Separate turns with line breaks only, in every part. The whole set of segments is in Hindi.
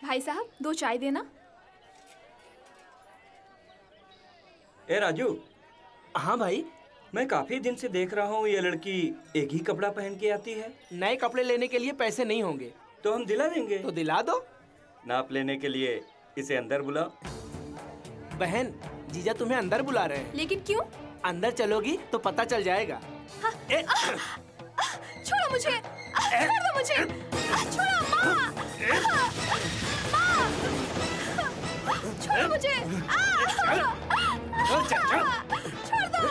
भाई साहब 2 चाय देना।
ए राजू।
हाँ भाई।
मैं काफी दिन से देख रहा हूँ ये लड़की एक ही कपड़ा पहन के आती है।
नए कपड़े लेने के लिए पैसे नहीं होंगे
तो हम दिला देंगे।
तो दिला दो।
नाप लेने के लिए इसे अंदर बुलाओ।
बहन, जीजा तुम्हें अंदर बुला रहे हैं।
लेकिन क्यों?
अंदर चलोगी तो पता चल जाएगा।
हाँ। छोड़ो मुझे, छोड़ दो मुझे, छोड़ो माँ, छोड़ो मुझे, छोड़ दो।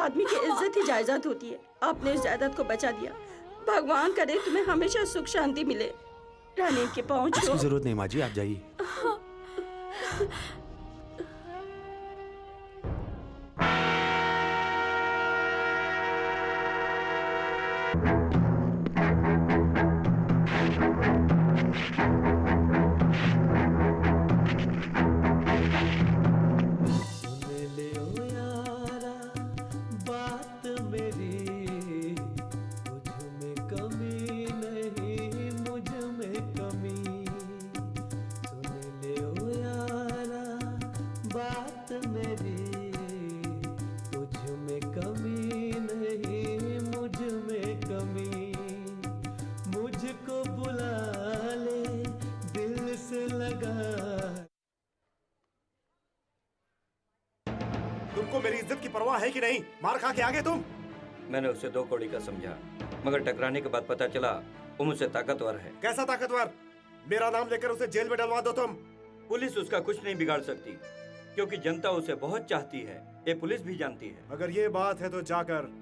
आदमी की इज्जत ही जायदाद होती है। आपने इस जायदाद को बचा दिया। भगवान करे तुम्हें हमेशा सुख शांति मिले। रानी के पाँव छू।
इसकी जरूरत नहीं माँ जी, आप जाइए।
तुमको मेरी इज्जत की परवाह है कि नहीं? मार खा के आगे तुम।
मैंने उसे 2 कौड़ी का समझा, मगर टकराने के बाद पता चला वो मुझसे ताकतवर है।
कैसा ताकतवर? मेरा नाम लेकर उसे जेल में डलवा दो तुम।
पुलिस उसका कुछ नहीं बिगाड़ सकती, क्योंकि जनता उसे बहुत चाहती है। ये पुलिस भी जानती है।
अगर ये बात है तो जाकर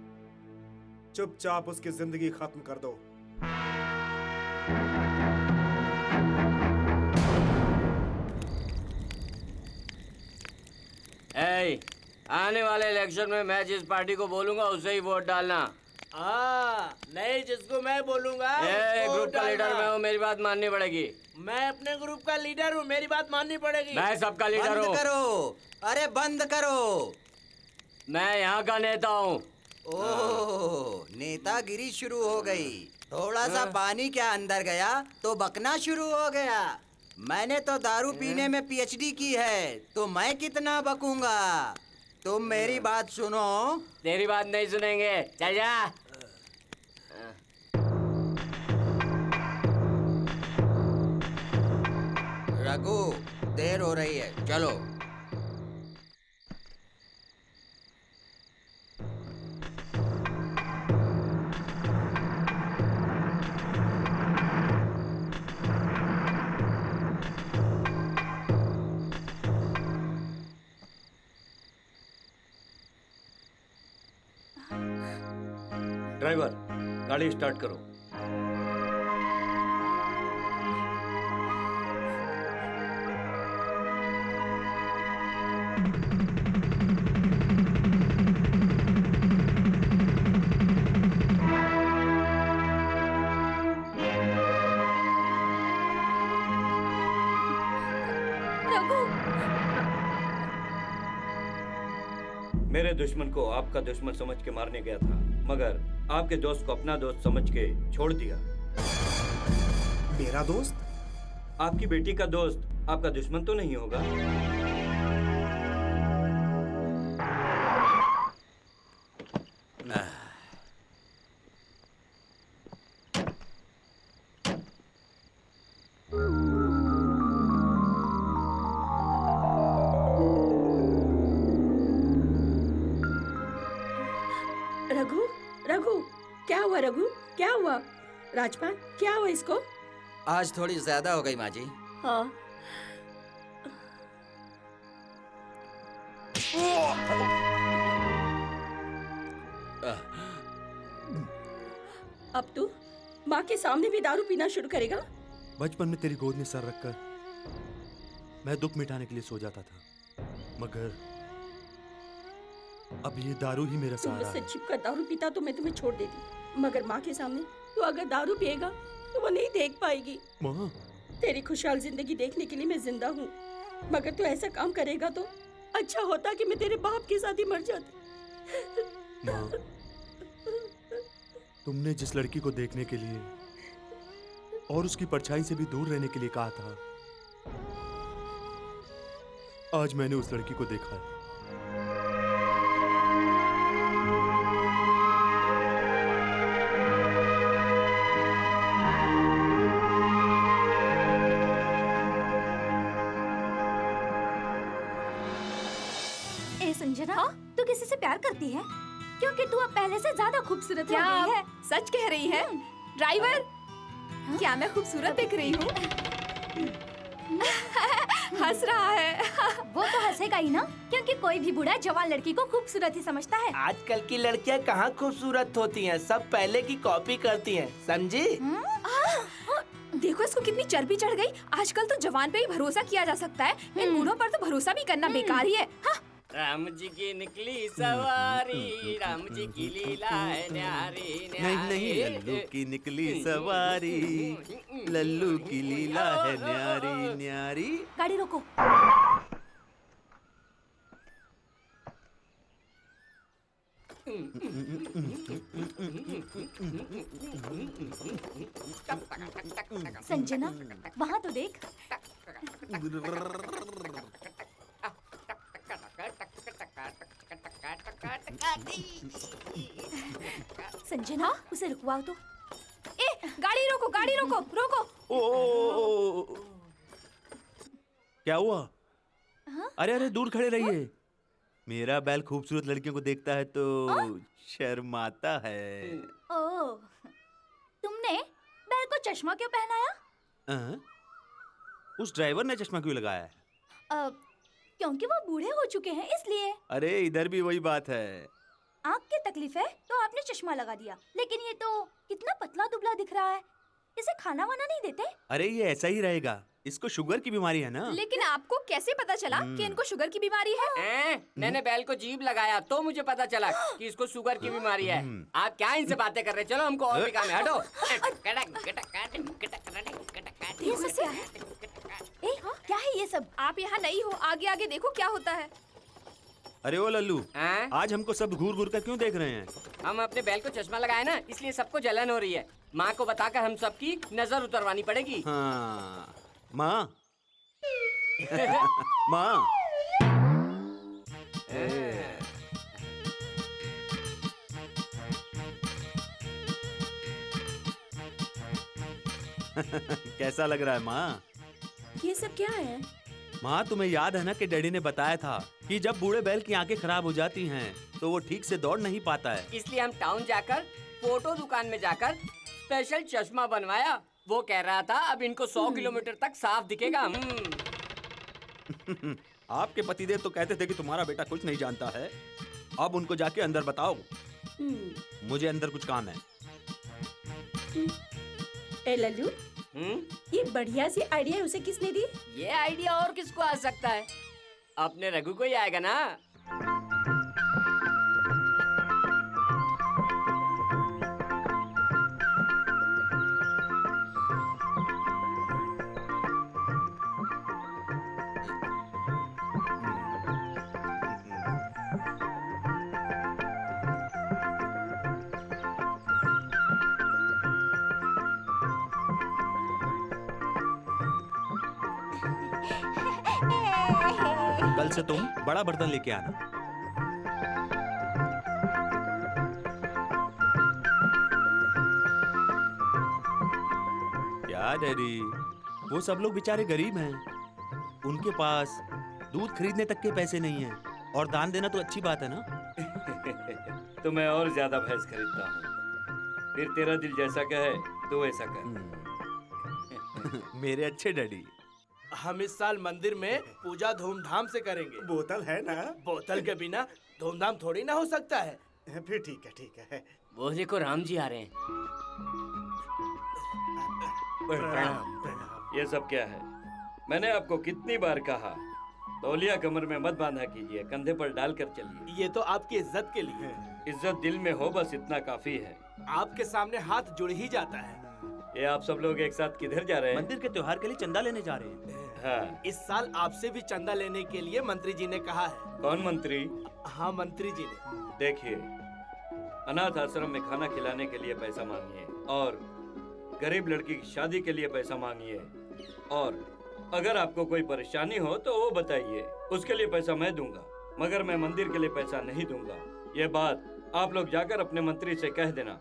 चुपचाप उसकी जिंदगी खत्म कर दो।
आने वाले इलेक्शन में मैं जिस पार्टी को बोलूंगा उसे ही वोट डालना।
नहीं, जिसको मैं बोलूंगा
ग्रुप का लीडर मैं हूँ, मेरी बात माननी पड़ेगी।
मैं अपने ग्रुप का लीडर हूँ, मेरी बात माननी पड़ेगी।
मैं सबका लीडर हूँ।
बंद करो, अरे बंद करो।
मैं यहाँ का नेता हूँ।
ओह, नेतागिरी शुरू हो गई। थोड़ा सा पानी क्या अंदर गया तो बकना शुरू हो गया। मैंने तो दारू पीने में पीएचडी की है, तो मैं कितना बकूंगा। तुम मेरी बात सुनो।
तेरी बात नहीं सुनेंगे, चल जा।
रघु, देर हो रही है, चलो।
ड्राइवर, गाड़ी स्टार्ट करो। मेरे दुश्मन को आपका दुश्मन समझ के मारने गया था, मगर आपके दोस्त को अपना दोस्त समझ के छोड़ दिया।
मेरा दोस्त?
आपकी बेटी का दोस्त आपका दुश्मन तो नहीं होगा?
रघु, रघु, क्या हुआ रघु? क्या हुआ? राजपाल, क्या हुआ इसको?
आज थोड़ी ज्यादा हो गई माँ जी।
हाँ। अब तू माँ के सामने भी दारू पीना शुरू करेगा?
बचपन में तेरी गोद में सर रखकर मैं दुख मिटाने के लिए सो जाता था, मगर अब ये दारू ही मेरा
तुम
सहारा
मुझसे
है।
छिपकर दारू पीता तो मैं तुम्हें छोड़ देती, मगर माँ के सामने तू अगर दारू पिएगा तो वो नहीं देख पाएगी।
माँ,
तेरी खुशहाल जिंदगी देखने के लिए मैं जिंदा हूँ, मगर तू ऐसा काम करेगा तो अच्छा होता कि मैं तेरे बाप के साथ ही मर जाती।
माँ, तुमने जिस लड़की को देखने के लिए और उसकी परछाई से भी दूर रहने के लिए कहा था, आज मैंने उस लड़की को देखा है।
संजना, तू किसी से प्यार करती है? क्योंकि तू अब पहले से ज्यादा खूबसूरत हो गई है।
सच कह रही है? ड्राइवर, क्या मैं खूबसूरत दिख रही हूँ?
हंस रहा है। वो तो हंसेगा ही ना, क्योंकि कोई भी बूढ़ा जवान लड़की को खूबसूरत ही समझता है।
आजकल की लड़कियां कहाँ खूबसूरत होती हैं, सब पहले की कॉपी करती हैं, समझी?
देखो इसको कितनी चर्बी चढ़ गई। आजकल तो जवान पे ही भरोसा किया जा सकता है, इन बूढ़ों पर तो भरोसा भी करना बेकार ही है। हाँ?
राम जी की निकली सवारी, राम जी की लीला है न्यारी न्यारी।
नहीं नहीं, लल्लू की निकली सवारी, लल्लू की लीला है न्यारी न्यारी।
गाड़ी रोको। संजना, वहाँ तो देख। संजना, उसे रुकवाओ तो। ए, गाड़ी रोको, गाड़ी रोको, रोको।
ओ, क्या हुआ? अरे अरे, दूर खड़े रहिए। मेरा बैल खूबसूरत लड़कियों को देखता है तो शर्माता है।
ओह, तुमने बैल को चश्मा क्यों पहनाया?
उस ड्राइवर ने चश्मा क्यों लगाया है?
क्योंकि वो बूढ़े हो चुके हैं इसलिए।
अरे इधर भी वही बात है।
आँख की तकलीफ है तो आपने चश्मा लगा दिया, लेकिन ये तो कितना पतला दुबला दिख रहा है। इसे खाना वाना नहीं देते?
अरे ये ऐसा ही रहेगा, इसको शुगर की बीमारी है ना।
लेकिन आपको कैसे पता चला कि इनको शुगर की बीमारी है?
मैंने बैल को जीभ लगाया तो मुझे पता चला कि इसको शुगर की बीमारी है। आप क्या इनसे बातें कर रहे हैं? चलो हमको और भी काम है, हटो।
ये सब क्या है? क्या है ये सब? आप यहाँ नहीं हो, आगे आगे देखो क्या होता है।
अरे ओ लल्लू, आज हमको सब घूर घूर कर क्यों देख रहे हैं?
हम अपने बैल को चश्मा लगाए ना, इसलिए सबको जलन हो रही है। माँ को बताकर हम सबकी नजर उतरवानी पड़ेगी।
हाँ, माँ माँ। कैसा लग रहा है माँ?
ये सब क्या है?
माँ, तुम्हें याद है ना कि डैडी ने बताया था कि जब बूढ़े बैल की आंखें खराब हो जाती हैं तो वो ठीक से दौड़ नहीं पाता है।
इसलिए हम टाउन जाकर फोटो दुकान में जाकर स्पेशल चश्मा बनवाया। वो कह रहा था अब इनको 100 किलोमीटर तक साफ दिखेगा।
आपके पतिदेव तो कहते थे कि तुम्हारा बेटा कुछ नहीं जानता है। अब उनको जाके अंदर बताओ, मुझे अंदर कुछ काम है।
ए लल्लू, ये बढ़िया सी आइडिया उसे किसने दी?
ये आइडिया और किसको आ सकता है? अपने रघु को ही आएगा ना।
कल से तुम बड़ा बर्तन लेके आना। क्या डैडी, वो सब लोग बेचारे गरीब हैं, उनके पास दूध खरीदने तक के पैसे नहीं हैं, और दान देना तो अच्छी बात है ना।
तो मैं और ज्यादा भैंस खरीदता हूँ। फिर तेरा दिल जैसा कहे तो वैसा कर।
मेरे अच्छे डैडी।
हम इस साल मंदिर में पूजा धूमधाम से करेंगे।
बोतल है ना?
बोतल के बिना धूमधाम थोड़ी ना हो सकता है।
फिर ठीक है।
वो देखो राम जी आ रहे हैं।
ये सब क्या है? मैंने आपको कितनी बार कहा, तौलिया कमर में मत बांधा कीजिए, कंधे पर डालकर चलिए।
ये तो आपकी इज्जत के लिए।
इज्जत दिल में हो, बस इतना काफी है।
आपके सामने हाथ जुड़ ही जाता है।
ये आप सब लोग एक साथ किधर जा रहे हैं?
मंदिर के त्योहार के लिए चंदा लेने जा रहे हैं।
हाँ।
इस साल आपसे भी चंदा लेने के लिए मंत्री जी ने कहा है।
कौन मंत्री?
हाँ, मंत्री जी ने।
देखिए, अनाथ आश्रम में खाना खिलाने के लिए पैसा मांगिए, और गरीब लड़की की शादी के लिए पैसा मांगिए, और अगर आपको कोई परेशानी हो तो वो बताइए, उसके लिए पैसा मैं दूंगा, मगर मैं मंदिर के लिए पैसा नहीं दूंगा। ये बात आप लोग जाकर अपने मंत्री से कह देना।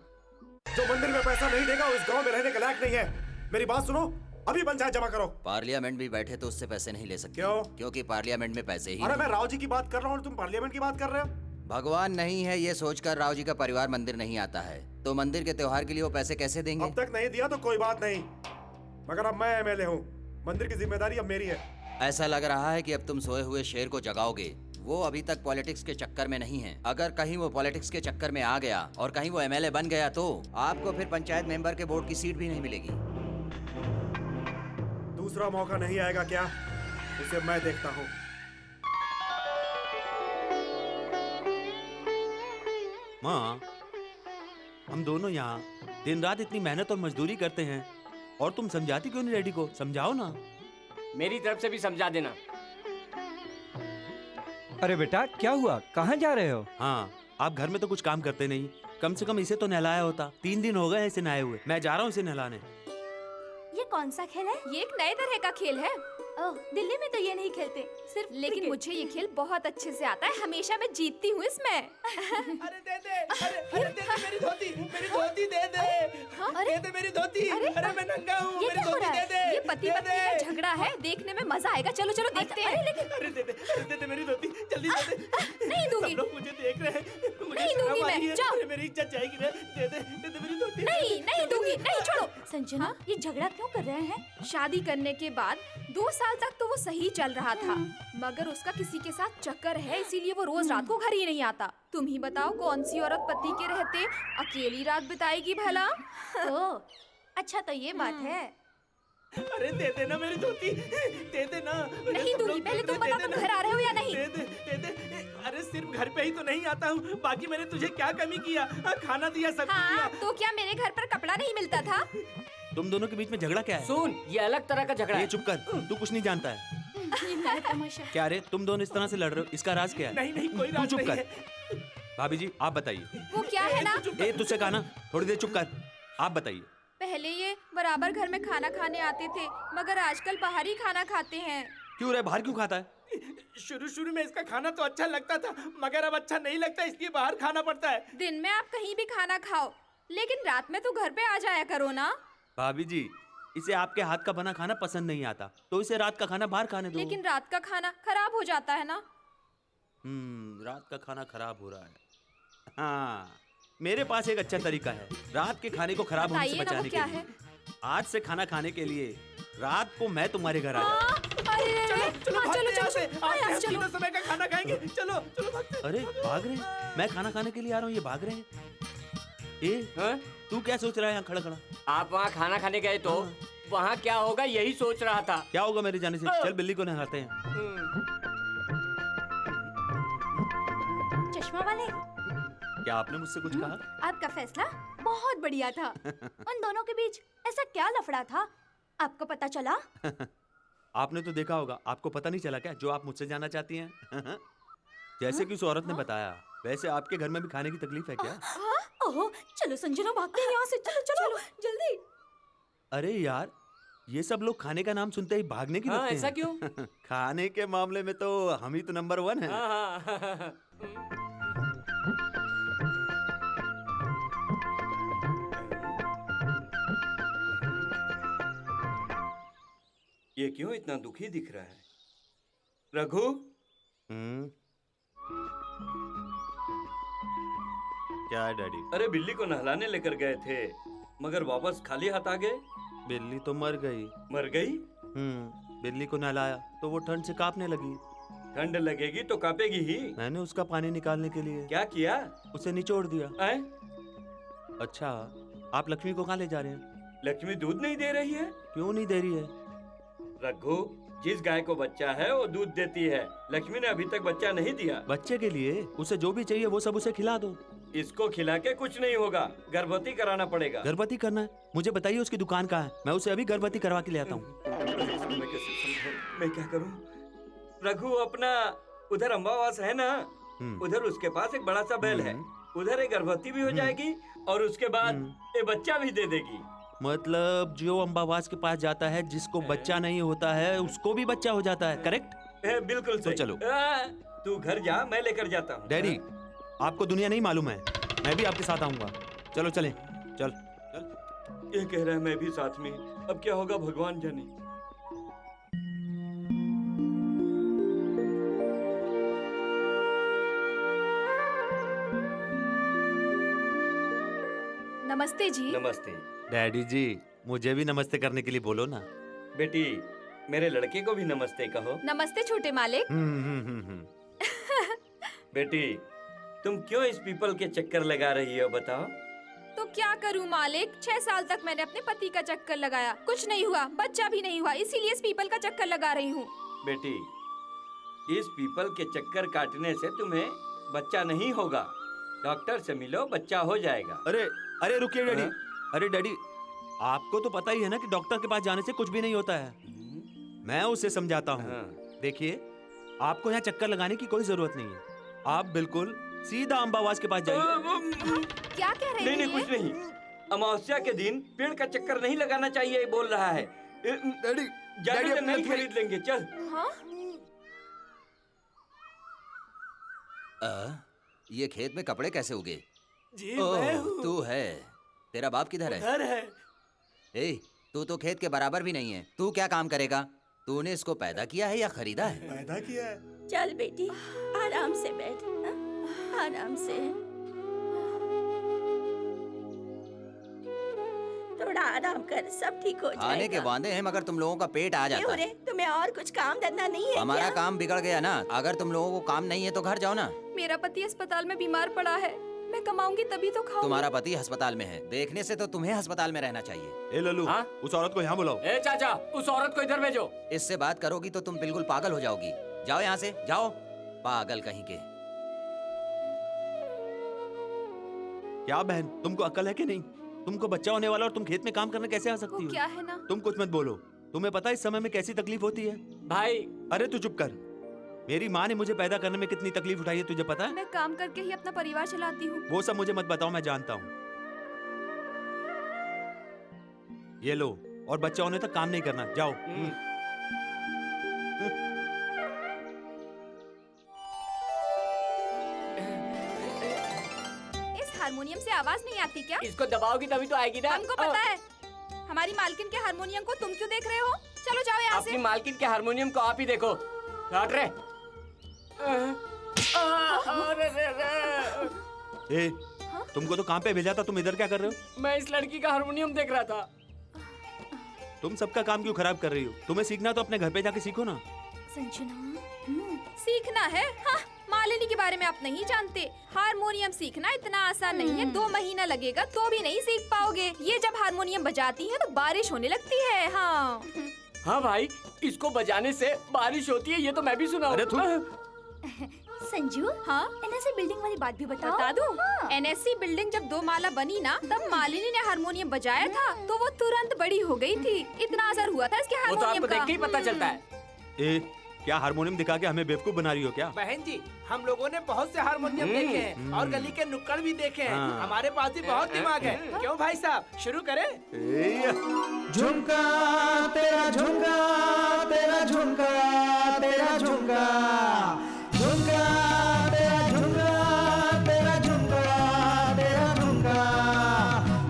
जो मंदिर में पैसा नहीं देगा उस गांव में रहने के लायक नहीं है। मेरी बात सुनो, अभी पंचायत जमा करो।
पार्लियामेंट भी बैठे तो उससे पैसे नहीं ले सकते।
क्यों?
क्योंकि पार्लियामेंट में पैसे ही
अरे
नहीं।
मैं राव जी की बात कर रहा हूँ, तुम पार्लियामेंट की बात कर रहे हो।
भगवान नहीं है ये सोचकर राव जी का परिवार मंदिर नहीं आता है, तो मंदिर के त्योहार के लिए वो पैसे कैसे देंगे?
अब तक नहीं दिया तो कोई बात नहीं, मगर अब मैं एमएलए हूँ, मंदिर की जिम्मेदारी अब मेरी है।
ऐसा लग रहा है कि अब तुम सोए हुए शेर को जगाओगे। वो अभी तक पॉलिटिक्स के चक्कर में नहीं है। अगर कहीं वो पॉलिटिक्स के चक्कर में आ गया और कहीं वो एमएलए बन गया तो आपको फिर पंचायत मेंबर के बोर्ड की सीट भी नहीं मिलेगी।
दूसरा मौका नहीं आएगा क्या? उसे मैं देखता हूँ।
माँ, हम दोनों यहाँ दिन रात इतनी मेहनत और मजदूरी करते हैं और तुम समझाती क्यों नहीं डैडी को? समझाओ ना।
मेरी तरफ से भी समझा देना।
अरे बेटा, क्या हुआ? कहाँ जा रहे हो?
हाँ, आप घर में तो कुछ काम करते नहीं, कम से कम इसे तो नहलाया होता। 3 दिन हो गए इसे नहाए हुए। मैं जा रहा हूँ इसे नहलाने।
ये कौन सा खेल है? ये एक नए तरह का खेल है। ओह, दिल्ली में तो ये नहीं खेलते, सिर्फ लेकिन मुझे ये खेल बहुत अच्छे से आता है। हमेशा मैं जीतती हूँ इसमें।
अरे दे दे, अरे दे दे मेरी धोती दे दे।
अरे
दे दे मेरी धोती। अरे मैं नंगा हूँ,
ये
मेरी
क्या हो
धोती
रहा
दे
है?
दे।
ये पति पत्नी का झगड़ा है, देखने में मजा आएगा। चलो चलो देखते हैं। लेकिन
अरे दे दे मेरी धोती, जल्दी दे दे।
नहीं दूंगी।
सब लोग मुझे देख रहे हैं, मुझे
नहीं
शर्म
दूंगी
आ
मैं,
रही है।
जाओ।
अरे मेरी इज्जत जाएगी रे। दे दे मेरी धोती।
नहीं दूंगी, नहीं छोड़ो। संजना, ये झगड़ा क्यों कर रहे हैं? शादी करने के बाद 2 साल तक तो वो सही चल रहा था, मगर उसका किसी के साथ चक्कर है, इसीलिए वो रोज रात को घर ही नहीं आता। तुम ही बताओ कौन सी औरत पति के रहते अकेली रात बिताएगी भला? ओह, अच्छा तो ये बात है।
अरे दे दे ना मेरी धोती, दे दे ना।
नहीं दूंगी, पहले तुम बताओ तुम घर आ रहे हो या नहीं?
दे दे। अरे सिर्फ घर पे ही तो नहीं आता हूँ, बाकी मैंने तुझे क्या कमी किया? खाना दिया, सब कुछ
हाँ,
दिया।
तो क्या मेरे घर पर कपड़ा नहीं मिलता था?
तुम दोनों के बीच में झगड़ा क्या है?
सुन, ये अलग तरह का झगड़ा
ये
है।
चुप कर, तू कुछ नहीं जानता है।
तमाशा।
क्या रे, तुम दोनों इस तरह से लड़ रहे हो, इसका राज क्या है?
नहीं कोई
तू
राज
चुप
नहीं
कर।
है।
भाभी जी आप बताइए।
वो क्या है ना,
ए तुझसे कहा ना, थोड़ी देर चुप कर। आप बताइए।
पहले ये बराबर घर में खाना खाने आते थे, मगर आजकल बाहर ही खाना खाते हैं।
क्यों रे, बाहर क्यों खाता है?
शुरू में इसका खाना तो अच्छा लगता था, मगर अब अच्छा नहीं लगता, इसलिए बाहर खाना पड़ता है।
दिन में आप कहीं भी खाना खाओ, लेकिन रात में तो घर पे आ जाया करो ना।
भाभी जी, इसे आपके हाथ का बना खाना पसंद नहीं आता, तो इसे रात का खाना बाहर खाने दो।
लेकिन रात का खाना खराब हो जाता है ना।
रात का खाना खराब हो रहा है। हाँ, मेरे पास एक अच्छा तरीका है रात के खाने को खराब होने से
बताइए ना, वो
बचाने
क्या
के लिए।
है?
आज से खाना खाने के लिए रात को मैं तुम्हारे घर आ जाऊँ।
अरे
चलो
हाँ,
भागते
चलो
हैं
चलो
यहाँ से। आज
हाँ,
हम
चलो।
तीनों समय का खाना खाएंगे। चलो भागते हैं।
अरे भाग रहे हैं? मैं खाना खाने के लिए आ रहा हूँ, ये भाग रहे हैं। ए
हाँ?
तू क्या सोच रहा है यहाँ खड़ा खड़ा?
आप वहाँ खाना खाने गए तो
हाँ।
वहाँ क्या होगा यही सोच रहा था।
क्या होगा मेरे जाने से? चल बिल्ली को नहलाते हैं।
चश्मा वाले,
क्या आपने मुझसे कुछ कहा?
आपका फैसला बहुत बढ़िया था। उन दोनों के बीच ऐसा क्या लफड़ा था, आपको पता चला?
आपने तो देखा होगा, आपको पता नहीं चला क्या जो आप मुझसे जानना चाहती हैं? जैसे कि उस औरत ने बताया, वैसे आपके घर में भी खाने की तकलीफ है क्या?
ओह, चलो संजना, भागते हैं यहाँ से। चलो चलो जल्दी।
अरे यार, ये सब लोग खाने का नाम सुनते ही भागने की
हाँ,
लगते
ऐसा
हैं।
क्यों?
खाने के मामले में तो हम ही तो नंबर 1 है।
हाँ, हाँ।
ये क्यों इतना दुखी दिख रहा है? रघु,
हम्म, क्या है डैडी?
अरे बिल्ली को नहलाने लेकर गए थे, मगर वापस खाली हाथ आ गए।
बिल्ली तो मर गई।
मर गई?
बिल्ली को नहलाया तो वो ठंड से कांपने लगी।
ठंड लगेगी तो कांपेगी ही।
मैंने उसका पानी निकालने के लिए
क्या किया?
उसे निचोड़ दिया।
आए?
अच्छा, आप लक्ष्मी को कहाँ ले जा रहे हैं?
लक्ष्मी दूध नहीं दे रही है?
क्यों नहीं दे रही है?
रघु, जिस गाय को बच्चा है वो दूध देती है। लक्ष्मी ने अभी तक बच्चा नहीं दिया।
बच्चे के लिए उसे जो भी चाहिए वो सब उसे खिला दो।
इसको खिला के कुछ नहीं होगा, गर्भवती कराना पड़ेगा।
गर्भवती करना है? मुझे बताइए उसकी दुकान कहाँ है, मैं उसे अभी गर्भवती करवा के ले आता हूँ।
मैं कैसे संभालूं? मैं क्या करूं? रघु, अपना उधर अम्बावास है ना, उधर उसके पास एक बड़ा सा बैल है, उधर एक गर्भवती भी हो जाएगी और उसके बाद ये बच्चा भी दे देगी।
मतलब जो अम्बावास के पास जाता है, जिसको बच्चा नहीं होता है उसको भी बच्चा हो जाता है, करेक्ट?
बिल्कुल सही।
चलो।
तू घर जा, मैं लेकर जाता हूँ।
डैडी, आपको दुनिया नहीं मालूम है, मैं भी आपके साथ आऊंगा। चलो चलें, चल।
ये कह रहा है मैं भी साथ में, अब क्या होगा भगवान जाने।
नमस्ते जी।
नमस्ते।
डैडी जी, मुझे भी नमस्ते करने के लिए बोलो ना।
बेटी, मेरे लड़के को भी नमस्ते कहो।
नमस्ते छोटे मालिक।
बेटी, तुम क्यों इस पीपल के चक्कर लगा रही हो बताओ?
तो क्या करूं मालिक, 6 साल तक मैंने अपने पति का चक्कर लगाया, कुछ नहीं हुआ, बच्चा भी नहीं हुआ, इसीलिए इस पीपल का चक्कर लगा रही हूँ।
बेटी, इस पीपल के चक्कर काटने से तुम्हें बच्चा नहीं होगा। डॉक्टर से मिलो, बच्चा हो जाएगा।
अरे अरे रुकिए डैडी।
हाँ?
अरे डैडी, आपको तो पता ही है ना कि डॉक्टर के पास जाने से कुछ भी नहीं होता है। मैं उसे समझाता हूँ।
हाँ।
देखिए, आपको यहाँ चक्कर लगाने की कोई जरूरत नहीं है। आप बिल्कुल सीधा अम्बावास के पास जाइए।
क्या कह रहे
नहीं
हैं?
नहीं, कुछ नहीं। अमावस्या के दिन पेड़ का चक्कर नहीं लगाना चाहिए, बोल रहा है।
डैडी,
जाने तो नहीं खरीद लेंगे, चल।
हाँ?
ये खेत में कपड़े कैसे उगे?
जी मैं
ओह,
हूँ।
तू है। तेरा बाप किधर है?
घर है।
ए, तू तो खेत के बराबर भी नहीं है। तू क्या काम करेगा? तूने इसको पैदा किया है या खरीदा है?
पैदा किया है।
चल बेटी, आराम से बैठ, हाँ? आराम से। थोड़ा आराम कर, सब ठीक हो जाएगा।
खाने के वादे हैं मगर तुम लोगों का पेट आ जाता
क्यों
है।
रे, तुम्हें और कुछ काम धंधा नहीं है
हमारा
क्या?
काम बिगड़ गया ना। अगर तुम लोगों को काम नहीं है तो घर जाओ ना।
मेरा पति अस्पताल में बीमार पड़ा है, मैं कमाऊंगी तभी तो खाऊंगी।
तुम्हारा पति अस्पताल में है, देखने से तो तुम्हें अस्पताल में रहना चाहिए।
ए लल्लू,
हाँ?
उस औरत को यहाँ बुलाओ।
ए चाचा, उस औरत को इधर भेजो।
इससे बात करोगी तो तुम बिल्कुल पागल हो जाओगी। जाओ यहाँ से, जाओ। पागल कहीं के।
क्या बहन, तुमको अकल है कि नहीं? तुमको बच्चा होने वाला और तुम खेत में काम करने कैसे आ
वो
सकती हो?
क्या है ना,
तुम कुछ मत बोलो। तुम्हें पता है इस समय में कैसी तकलीफ होती है?
भाई,
अरे तू चुप कर। मेरी माँ ने मुझे पैदा करने में कितनी तकलीफ उठाई है तुझे पता है?
मैं काम करके ही अपना परिवार चलाती हूँ।
वो सब मुझे मत बताओ, मैं जानता हूँ। ये लो, और बच्चा होने तक काम नहीं करना, जाओ।
इस हारमोनियम से आवाज नहीं आती क्या?
इसको दबाओगी तभी तो आएगी ना।
हमको पता है। हमारी मालकिन के हारमोनियम को तुम क्यों देख रहे हो? चलो जाओ यहाँ
अपनी
से।
मालकिन के हारमोनियम को आप ही देखो। काट रे।
ए, तुमको तो काम पे भेजा था, तुम इधर क्या कर रहे हो?
मैं इस लड़की का हारमोनियम देख रहा था।
तुम सबका काम क्यों खराब कर रही हो? तुम्हें सीखना तो अपने घर पे जाके सीखो ना।
संजना, सीखना है? हाँ, मालिनी के बारे में आप नहीं जानते। हारमोनियम सीखना इतना आसान नहीं है, 2 महीना लगेगा तो भी नहीं सीख पाओगे। ये जब हारमोनियम बजाती है तो बारिश होने लगती है। हाँ
हाँ भाई, इसको बजाने से बारिश होती है, ये तो मैं भी सुना हूँ।
अरे तू
संजू, हाँ एनएससी बिल्डिंग वाली बात भी बता दूं? एनएससी बिल्डिंग जब 2 माला बनी ना, तब मालिनी ने हारमोनियम बजाया था तो वो तुरंत बड़ी हो गई थी। इतना असर हुआ था इसके
वो तो
हारमोनियम
आपको देख
का।
के ही पता चलता है।
ए, क्या हारमोनियम दिखा के हमें बेवकूफ बना रही हो क्या?
बहन जी, हम लोगों ने बहुत से हारमोनियम देखे हैं और गली के नुक्कड़ भी देखे हैं।
हाँ।
हमारे पास भी बहुत दिमाग है। क्यों भाई साहब, शुरू करें?
झुमका तेरा झुमका, तेरा झुमका, तेरा झुमका, झुमका तेरा झुमका, तेरा झुमका, तेरा झुमका।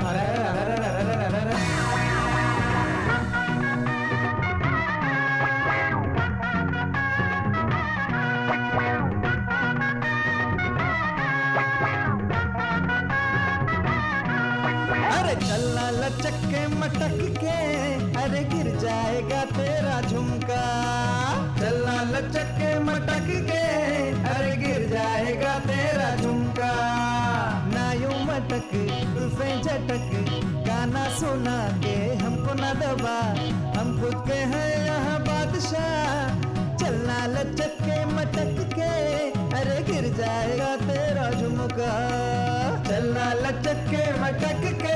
अरे अरे अरे अरे अरे अरे। अरे चलना लचक के मटक के, अरे गिर जाएगा तेरा झुमका। चलना लचक के मटक के, अरे गिर जाएगा तेरा झुमका। ना यूं मटक उल्फे झटक, गाना सुना के हमको ना दबा, हम खुद के हैं यहाँ बादशाह। चलना लचक के मटक के, अरे गिर जाएगा तेरा झुमका। चलना लचक के मटक के,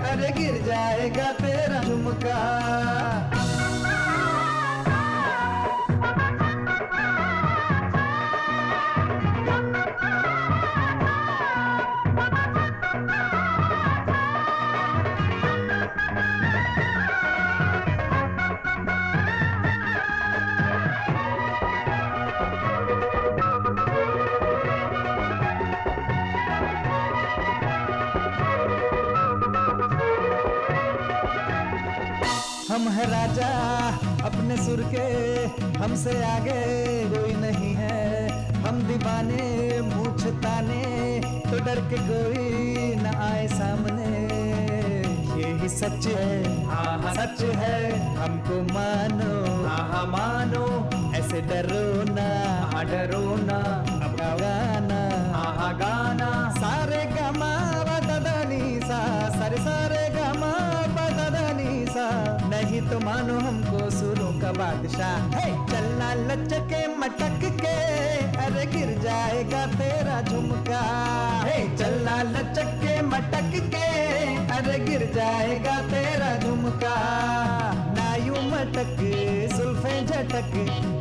अरे गिर जाएगा तेरा झुमका। हम है राजा अपने सुर के, हमसे आगे कोई नहीं है। हम दीवाने मूछ ताने, तो डर के कोई न आए सामने। ये ही सच है, हाँ हाँ सच है, हमको मानो हाँ हाँ मानो, ऐसे डरो ना, हाँ डरो ना, अब गाना, हाँ हाँ गाना, सारे गमा बदनी सा, सारे सारे गमा बदनी सा, नहीं तो मानो हमको सुरों का बादशाह। हे चलना लचके मटक के, अरे गिर जाएगा तेरा झुमका। हे चलना लचके मटक के, अरे गिर जाएगा तेरा झुमका। ना यूं मटक जुल्फे झटक,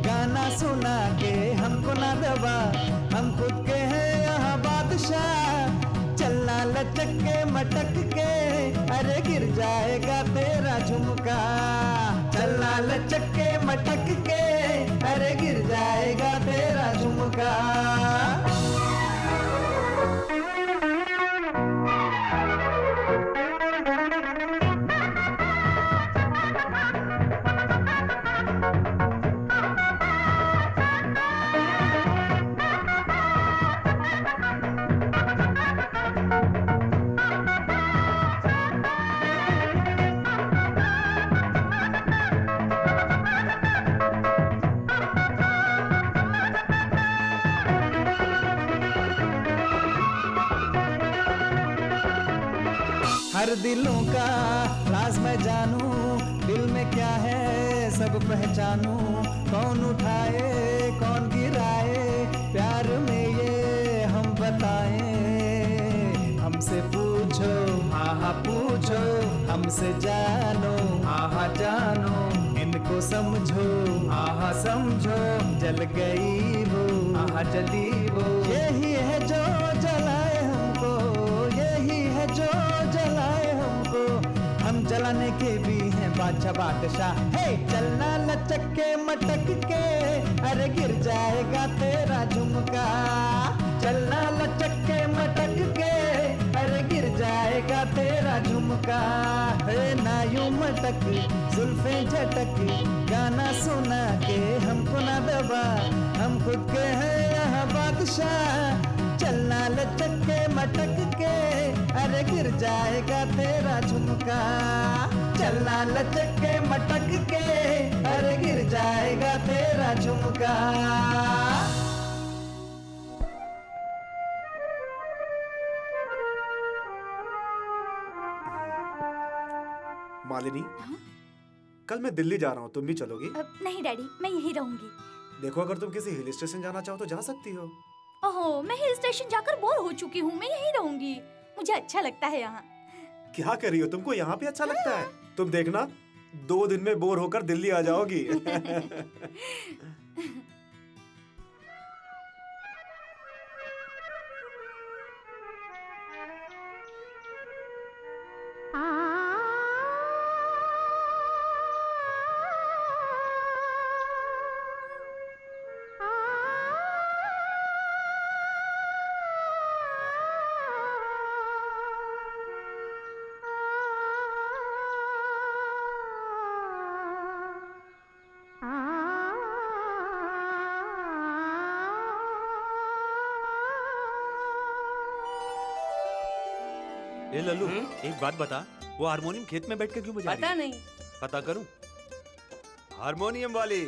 गाना सुना के हमको ना दबा, हम खुद के हैं यहाँ बादशाह। चलना लचक के मटक के, अरे गिर जाएगा तेरा झुमका। चलना लचक के मटक के, अरे गिर जाएगा तेरा झुमका। हर दिलों का राज मैं जानूं, दिल में क्या है सब पहचानूं। कौन उठाए कौन गिराए, प्यार में ये हम बताएं। हमसे पूछो हाँ हाँ पूछो, हमसे जानो हाँ हाँ जानो। इनको समझो हाँ हाँ समझो, जल गई वो हाँ हाँ जली वो। यही है जो जलाए हमको, यही है जो जलाए हमको। हम जलाने के भी हैं बादशाह बादशाह। हे चलना लचक के मटक के, अरे गिर जाएगा तेरा झुमका। चलना लचक के मटक के, अरे गिर जाएगा तेरा झुमका। हे ना यूं मटक जुल्फे झटक, गाना सुना के हमको ना दबा, हम खुद के हैं यहाँ बादशाह। चलना लचक के मटक के, अरे गिर जाएगा तेरा झुमका। चलना लचक के मटक के, अरे गिर जाएगा तेरा झुमका।
मालिनी, कल मैं दिल्ली जा रहा हूँ, तुम भी चलोगी?
नहीं डैडी, मैं यहीं रहूंगी।
देखो, अगर तुम किसी हिल स्टेशन जाना चाहो तो जा सकती हो।
ओहो, मैं हिल स्टेशन जाकर बोर हो चुकी हूँ, मैं यहीं रहूंगी। मुझे अच्छा लगता है यहाँ।
क्या कर रही हो, तुमको यहाँ पे अच्छा लगता है? तुम देखना 2 दिन में बोर होकर दिल्ली आ जाओगी।
ए लल्लू, एक बात बता, वो हारमोनियम खेत में बैठ के क्यों बजा रही
पता
है?
नहीं।
पता करूं। हारमोनियम वाली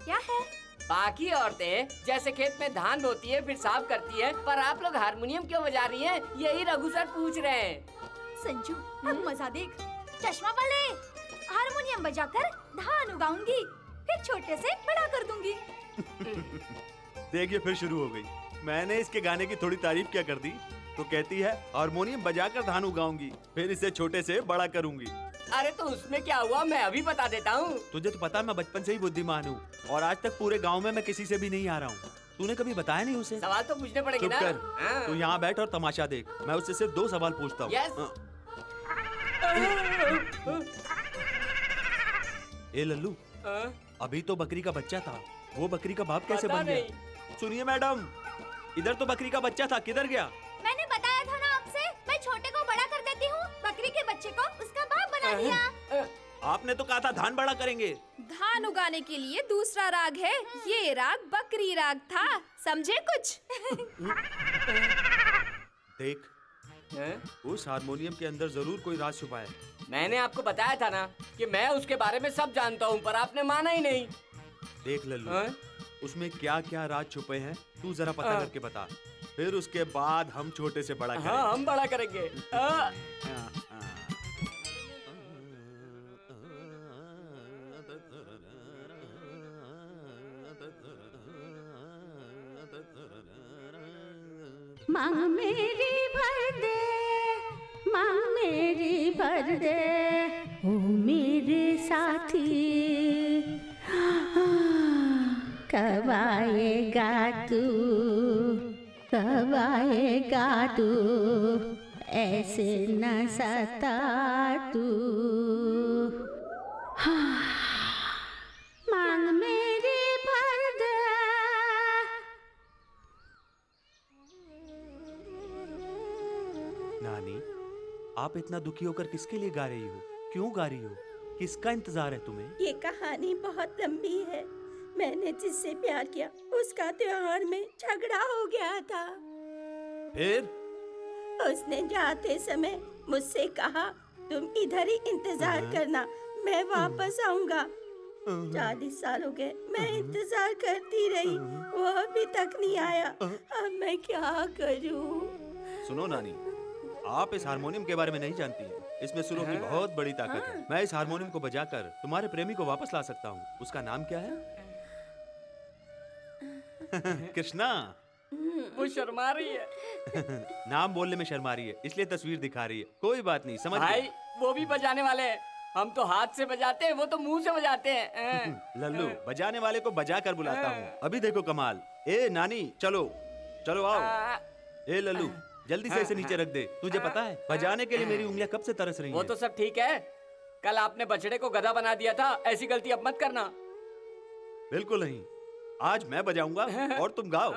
क्या है?
बाकी औरतें जैसे खेत में धान बोती है फिर साफ करती है, पर आप लोग हारमोनियम क्यों बजा रही हैं? यही रघु सर पूछ रहे हैं।
संजू, अब मजा देख। चश्मा वाले, हारमोनियम बजाकर धान उगाऊंगी, फिर छोटे से बड़ा कर दूंगी।
देखिए फिर शुरू हो गई। मैंने इसके गाने की थोड़ी तारीफ क्या कर दी तो कहती है हारमोनियम बजाकर धान उगाऊंगी, फिर इसे छोटे से बड़ा करूंगी।
अरे तो उसमें क्या हुआ, मैं अभी बता देता हूँ।
तुझे तो पता मैं बचपन से ही बुद्धिमान हूँ और आज तक पूरे गांव में मैं किसी से भी नहीं आ रहा हूँ। तूने कभी बताया नहीं उसे?
सवाल तो पूछने पड़ेंगे
चुप
ना।
कर,
हाँ।
तू यहाँ बैठ और तमाशा देख। मैं उससे सिर्फ 2 सवाल पूछता हूँ।
यस।
ए लल्लू, अभी तो बकरी का बच्चा था, वो बकरी का बाप कैसे
पता
बन गया? सुनिए मैडम, इधर तो बकरी का बच्चा था, किधर गया?
मैंने बताया था ना आपसे, मैं छोटे को बड़ा कर देती हूँ, बकरी के बच्चे को उसका बाप बना दिया।
आपने तो कहा था धान बड़ा करेंगे।
धान उगाने के लिए दूसरा राग है, ये राग बकरी राग था, समझे कुछ?
देख, उस हारमोनियम के अंदर जरूर कोई राज छुपा है।
मैंने आपको बताया था ना कि मैं उसके बारे में सब जानता हूँ, पर आपने माना ही नहीं।
देख लल्लू,
हाँ?
उसमें क्या क्या राज छुपे हैं तू जरा पता
हाँ।
करके बता। फिर उसके बाद हम छोटे से बड़ा करेंगे।
हाँ, हम बड़ा करेंगे। हाँ।
मांग मेरी भर दे, मांग मेरी भर दे, ओ मेरे साथी, कब आएगा तू, कब आएगा तू, ऐसे न सता तू, मांग मेरी भर दे।
नानी, आप इतना दुखी होकर किसके लिए गा रही हो? क्यों गा रही हो? किसका इंतजार है तुम्हें?
ये कहानी बहुत लंबी है। मैंने जिससे प्यार किया उसका त्योहार में झगड़ा हो गया था।
फिर?
उसने जाते समय मुझसे कहा, तुम इधर ही इंतजार करना, मैं वापस आऊंगा। 40 साल हो गए, मैं इंतजार करती रही, वो अभी तक नहीं आया। अब मैं क्या करूं?
सुनो नानी, आप इस हारमोनियम के बारे में नहीं जानती हैं। इसमें सुरों की बहुत बड़ी ताकत है। मैं इस हारमोनियम को बजाकर तुम्हारे प्रेमी को वापस ला सकता हूँ। उसका नाम क्या है? कृष्णा।
वो शर्मा रही है।
नाम बोलने में शर्मा रही है, इसलिए तस्वीर दिखा रही है। कोई बात नहीं, समझ
भाई,
गए।
वो भी बजाने वाले हैं। हम तो हाथ से बजाते हैं, वो तो मुंह से बजाते हैं।
लल्लू, बजाने वाले को बजा कर बुलाता हूँ। अभी देखो कमाल। ए नानी, चलो चलो आओ। ए लल्लू, जल्दी से इसे नीचे रख दे। तुझे पता है, बजाने के लिए मेरी उंगलियां कब से तरस रही हैं।
वो तो सब ठीक है। कल आपने बछड़े को गधा बना दिया था, ऐसी गलती अब मत करना।
बिल्कुल नहीं, आज मैं बजाऊंगा और तुम गाओ।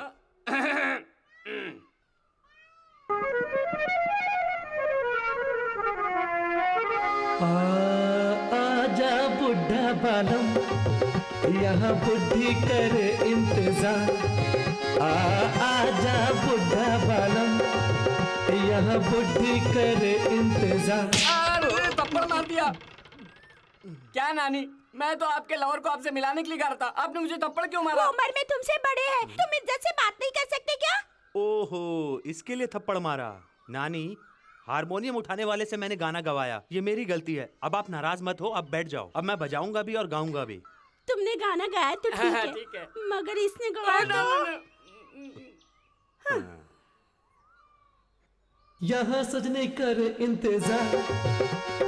आजा बुढ़ा बालम, यहाँ बुद्धि कर इंतजार। आजा बुढ़ा बालम, यहाँ बुद्धि कर इंतजार।
अरे थप्पड़ मार दिया। क्या नानी, मैं तो आपके लवर को आपसे मिलाने के लिए कह रहा था, आपने मुझे थप्पड़ क्यों मारा?
वो उम्र में तुमसे बड़े हैं, तुम इज्जत से बात नहीं कर सकते क्या?
ओहो, इसके लिए थप्पड़ मारा। नानी, हारमोनियम उठाने वाले से मैंने गाना गवाया, ये मेरी गलती है। अब आप नाराज मत हो, अब बैठ जाओ। अब मैं बजाऊंगा भी और गाऊंगा भी।
तुमने गाना गाया तो ठीक है, मगर इसने गवाया तो।
यहाँ सजने कर इंतजार,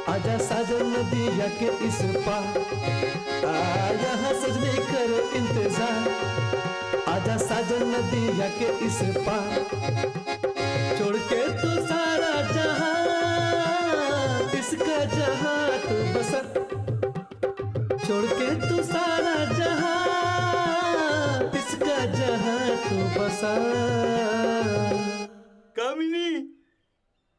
आजा साजन नदिया के इस पार। यहाँ सजने कर इंतजार, आजा साजन नदिया के इस पार। छोड़ के तू सारा जहां, इसका जहां तू बसा। छोड़ के तू सारा जहां, इसका जहां तू बसा।
कामिनी,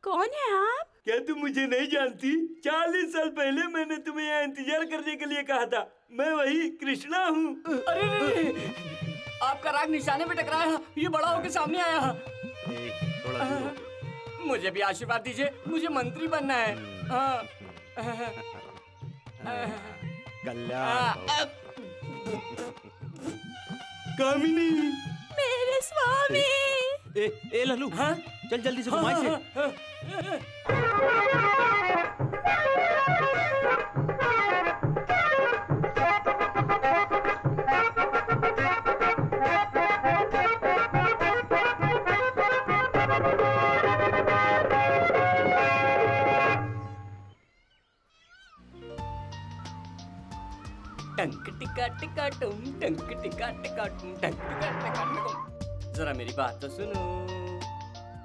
कौन है आप?
क्या तुम मुझे नहीं जानती? 40 साल पहले मैंने तुम्हें यहाँ इंतजार करने के लिए कहा था। मैं वही कृष्णा हूँ।
अरे आपका राग निशाने पे टकराया, ये बड़ा होके सामने आया।
थोड़ा दूर हो।
मुझे भी आशीर्वाद दीजिए, मुझे मंत्री बनना है।
कल्याण।
कामिनी,
मेरे स्वामी।
ए लल्लू, चल जल्दी से घुमाई से।
टंक टिका टिका टुम, टंक टिका टिका टुम, टंक टिका टिका टुम। जरा मेरी बात तो सुनो।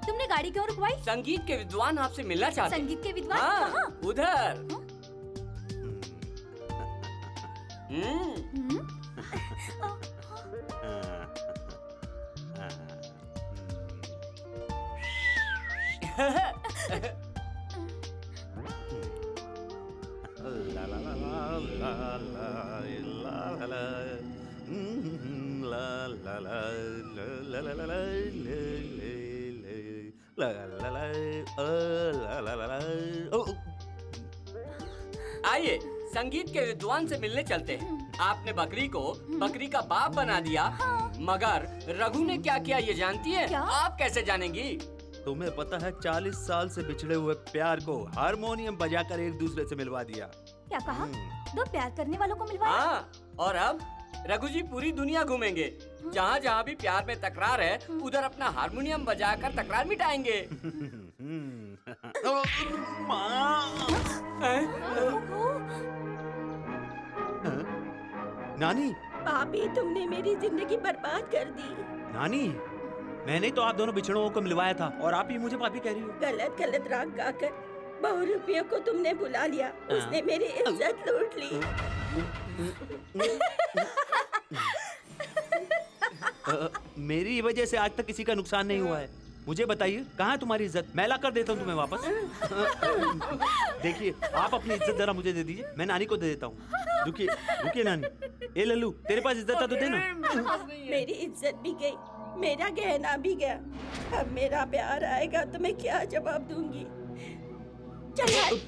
तुमने गाड़ी क्यों रुकवाई?
संगीत के विद्वान आपसे मिलना चाहते हैं।
संगीत के विद्वान?
हाँ,
कहाँ?
उधर। आइए संगीत के विद्वान से मिलने चलते हैं। आपने बकरी को बकरी का बाप बना दिया। मगर रघु ने क्या किया ये जानती है?
क्या?
आप कैसे जानेंगी?
तुम्हें पता है 40 साल से बिछड़े हुए प्यार को हारमोनियम बजाकर एक दूसरे से मिलवा दिया।
क्या कहा? दो प्यार करने वालों को मिलवाया?
हाँ, और अब रघु जी पूरी दुनिया घूमेंगे। जहाँ जहाँ भी प्यार में तकरार है उधर अपना हारमोनियम बजाकर तकरार मिटाएंगे।
नानी,
पापी, तुमने मेरी जिंदगी बर्बाद कर दी।
नानी, मैंने तो आप दोनों बिछड़ों को मिलवाया था और आप ही मुझे पापी कह रही हो।
गलत गलत राग गाकर बहुरूपियों को तुमने बुला लिया। उसने मेरी इज्जत लूट ली।
मेरी वजह से आज तक किसी का नुकसान नहीं हुआ है। मुझे बताइए, कहाँ है तुम्हारी इज्जत? मैं ला कर देता हूँ तुम्हें वापस। देखिए, आप अपनी इज्जत जरा मुझे दे दीजिए, मैं नानी को दे देता हूँ। रुकिए रुकिए नानी। ए लल्लू, तेरे पास इज्जत था तो देना।
मेरी इज्जत भी गई, मेरा गहना भी गया। अब मेरा प्यार आएगा तो मैं क्या जवाब दूंगी? चल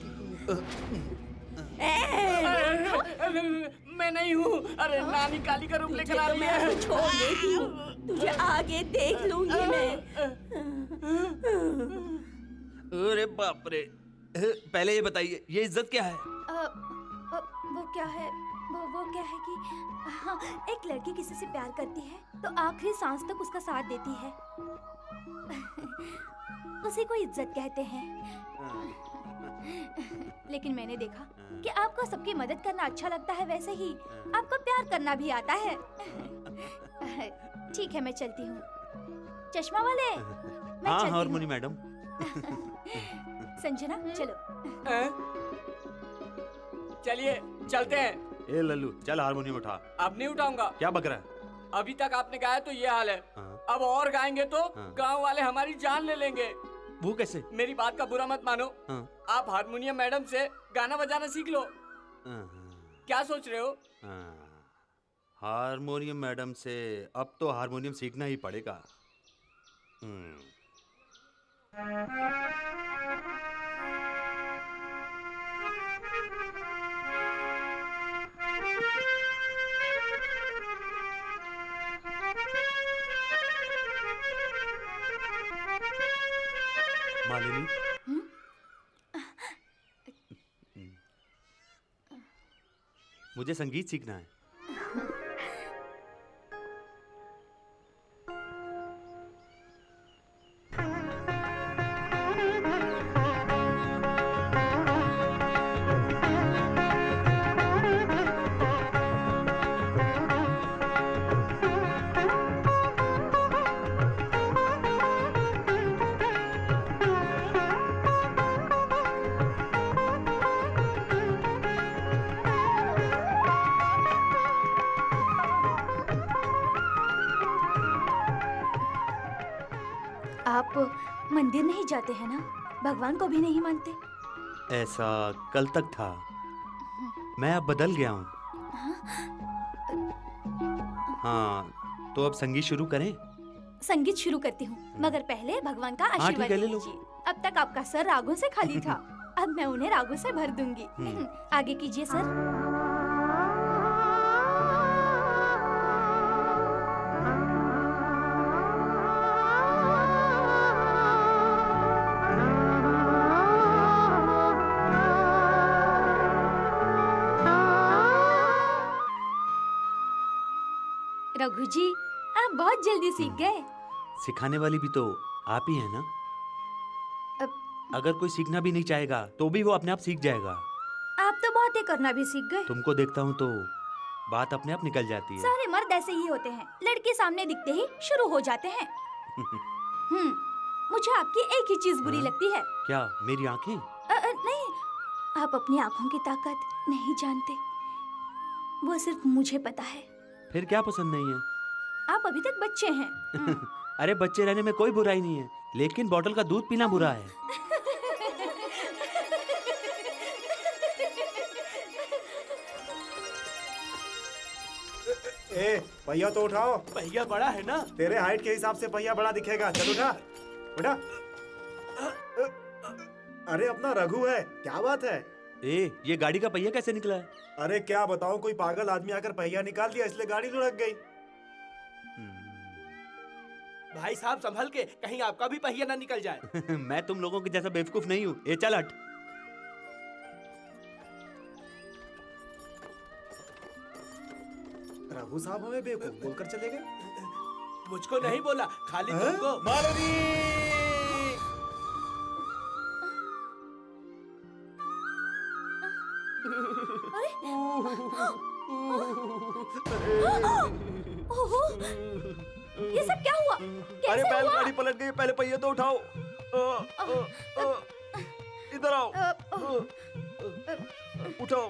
मैं नहीं हूँ। अरे नानी काली का रूप लेकर आ रही है।
छोड़ देती हूँ, तुझे आगे देख लूंगी मैं।
अरे बाप रे, पहले ये बताइए, ये इज्जत क्या है?
वो क्या है? वो क्या है कि हाँ, एक लड़की किसी से प्यार करती है तो आखिरी सांस तक उसका साथ देती है। उसी को इज्जत कहते हैं। लेकिन मैंने देखा कि आपको सबकी मदद करना अच्छा लगता है, वैसे ही आपको प्यार करना भी आता है। ठीक है, मैं चलती हूँ। चश्मा वाले, मैं
हाँ,
चलती हूँ।
Harmony madam.
संजना, चलो।
चलिए चलते हैं।
ए लल्लू, चल हारमोनियम उठा।
अब नहीं उठाऊंगा।
क्या बक रहा है?
अभी तक आपने गाया तो ये हाल है।
हाँ।
अब और गाएंगे तो
हाँ।
गांव वाले हमारी जान ले लेंगे।
वो कैसे?
मेरी बात का बुरा मत मानो।
हाँ।
आप हारमोनियम मैडम से गाना बजाना सीख लो। क्या सोच रहे हो?
हारमोनियम मैडम से अब तो हारमोनियम सीखना ही पड़ेगा। मालिनी, मुझे संगीत सीखना है।
आप मंदिर नहीं जाते हैं ना? भगवान को भी नहीं मानते?
ऐसा कल तक था, मैं अब बदल गया हूँ। हाँ, तो अब संगीत शुरू करें?
संगीत शुरू करती हूँ, मगर पहले भगवान का आशीर्वाद
ठीक है, ले लो।
लीजिए। अब तक आपका सर रागों से खाली था, अब मैं उन्हें रागों से भर दूंगी। आगे कीजिए सर। रघु जी, आप बहुत जल्दी सीख गए।
सिखाने वाली भी तो आप ही है ना? अगर कोई सीखना भी नहीं चाहेगा तो भी वो अपने आप सीख जाएगा।
आप तो बातें करना भी सीख गए।
तुमको देखता हूँ तो बात अपने आप निकल जाती है।
सारे मर्द ऐसे ही होते हैं, लड़के सामने दिखते ही शुरू हो जाते हैं। मुझे आपकी एक ही चीज बुरी लगती है।
क्या, मेरी आंखें?
नहीं, आप अपनी आंखों की ताकत नहीं जानते, वो सिर्फ मुझे पता है।
फिर क्या पसंद नहीं है?
आप अभी तक बच्चे हैं।
अरे बच्चे रहने में कोई बुराई नहीं है, लेकिन बोतल का दूध पीना बुरा है।
ए, पहिया तो उठाओ।
पहिया बड़ा है ना?
तेरे हाइट के हिसाब से पहिया बड़ा दिखेगा। चल उठा, उठा। अरे अपना रघु है, क्या बात है?
ए, ये गाड़ी का पहिया कैसे निकला है?
अरे क्या बताऊं, कोई पागल आदमी आकर पहिया निकाल दिया, इसलिए गाड़ी लुढ़क गई।
भाई साहब संभल के, कहीं आपका भी पहिया ना निकल जाए।
मैं तुम लोगों के जैसा बेवकूफ नहीं हूँ। ए चल हट।
रघु साहब हमें बेवकूफ बोलकर चले गए।
मुझको नहीं बोला, खाली तुमको।
मालनी!
ओहो, ये सब क्या हुआ? कैसे
अरे
हुआ?
बैलगाड़ी पलट गई, पहले पहिया तो उठाओ। इधर आओ। उठाओ।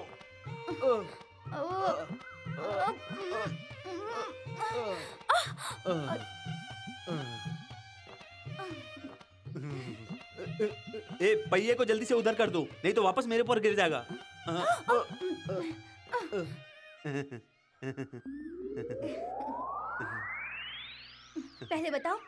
ए पहिए को जल्दी से उधर कर दो, नहीं तो वापस मेरे ऊपर गिर जाएगा।
पहले बताओ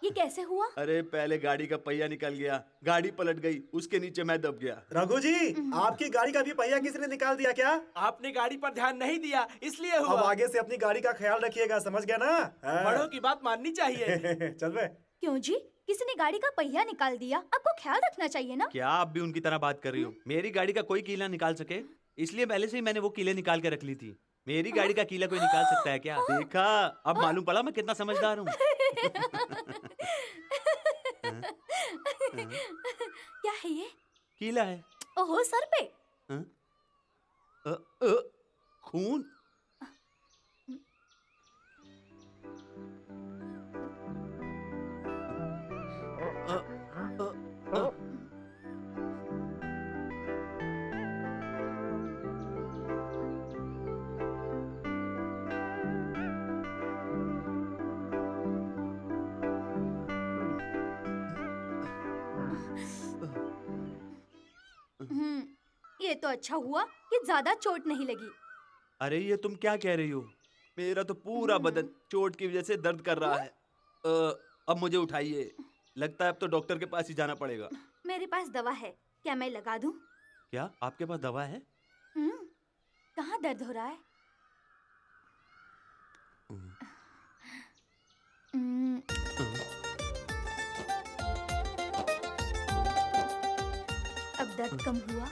ये कैसे हुआ?
अरे पहले गाड़ी का पहिया निकल गया, गाड़ी पलट गई, उसके नीचे मैं दब गया।
रघु जी, आपकी गाड़ी का भी पहिया किसने निकाल दिया क्या?
आपने गाड़ी पर ध्यान नहीं दिया, इसलिए हुआ।
अब आगे से अपनी गाड़ी का ख्याल रखिएगा, समझ गया ना?
बड़ों की बात माननी चाहिए।
चल बे।
क्यों जी, किसी ने गाड़ी का पहिया निकाल दिया, आपको ख्याल रखना चाहिए ना?
क्या आप भी उनकी तरह बात कर रही हो? मेरी गाड़ी का कोई कीला निकाल सके, इसलिए पहले से ही मैंने वो कीले निकाल के रख ली थी। मेरी गाड़ी का कीला कोई निकाल सकता है क्या? देखा, अब मालूम पड़ा मैं कितना समझदार हूँ।
क्या है ये?
कीला है।
ओहो, सर पे।
खून।
ये तो अच्छा हुआ कि ज्यादा चोट नहीं लगी।
अरे ये तुम क्या कह रही हो? मेरा तो पूरा बदन चोट की वजह से दर्द कर रहा है। अब मुझे उठाइए, लगता है अब तो डॉक्टर के पास ही जाना पड़ेगा।
मेरे पास दवा है, क्या मैं लगा दूं?
क्या आपके पास दवा है?
कहाँ दर्द हो रहा है? अब दर्द कम हुआ?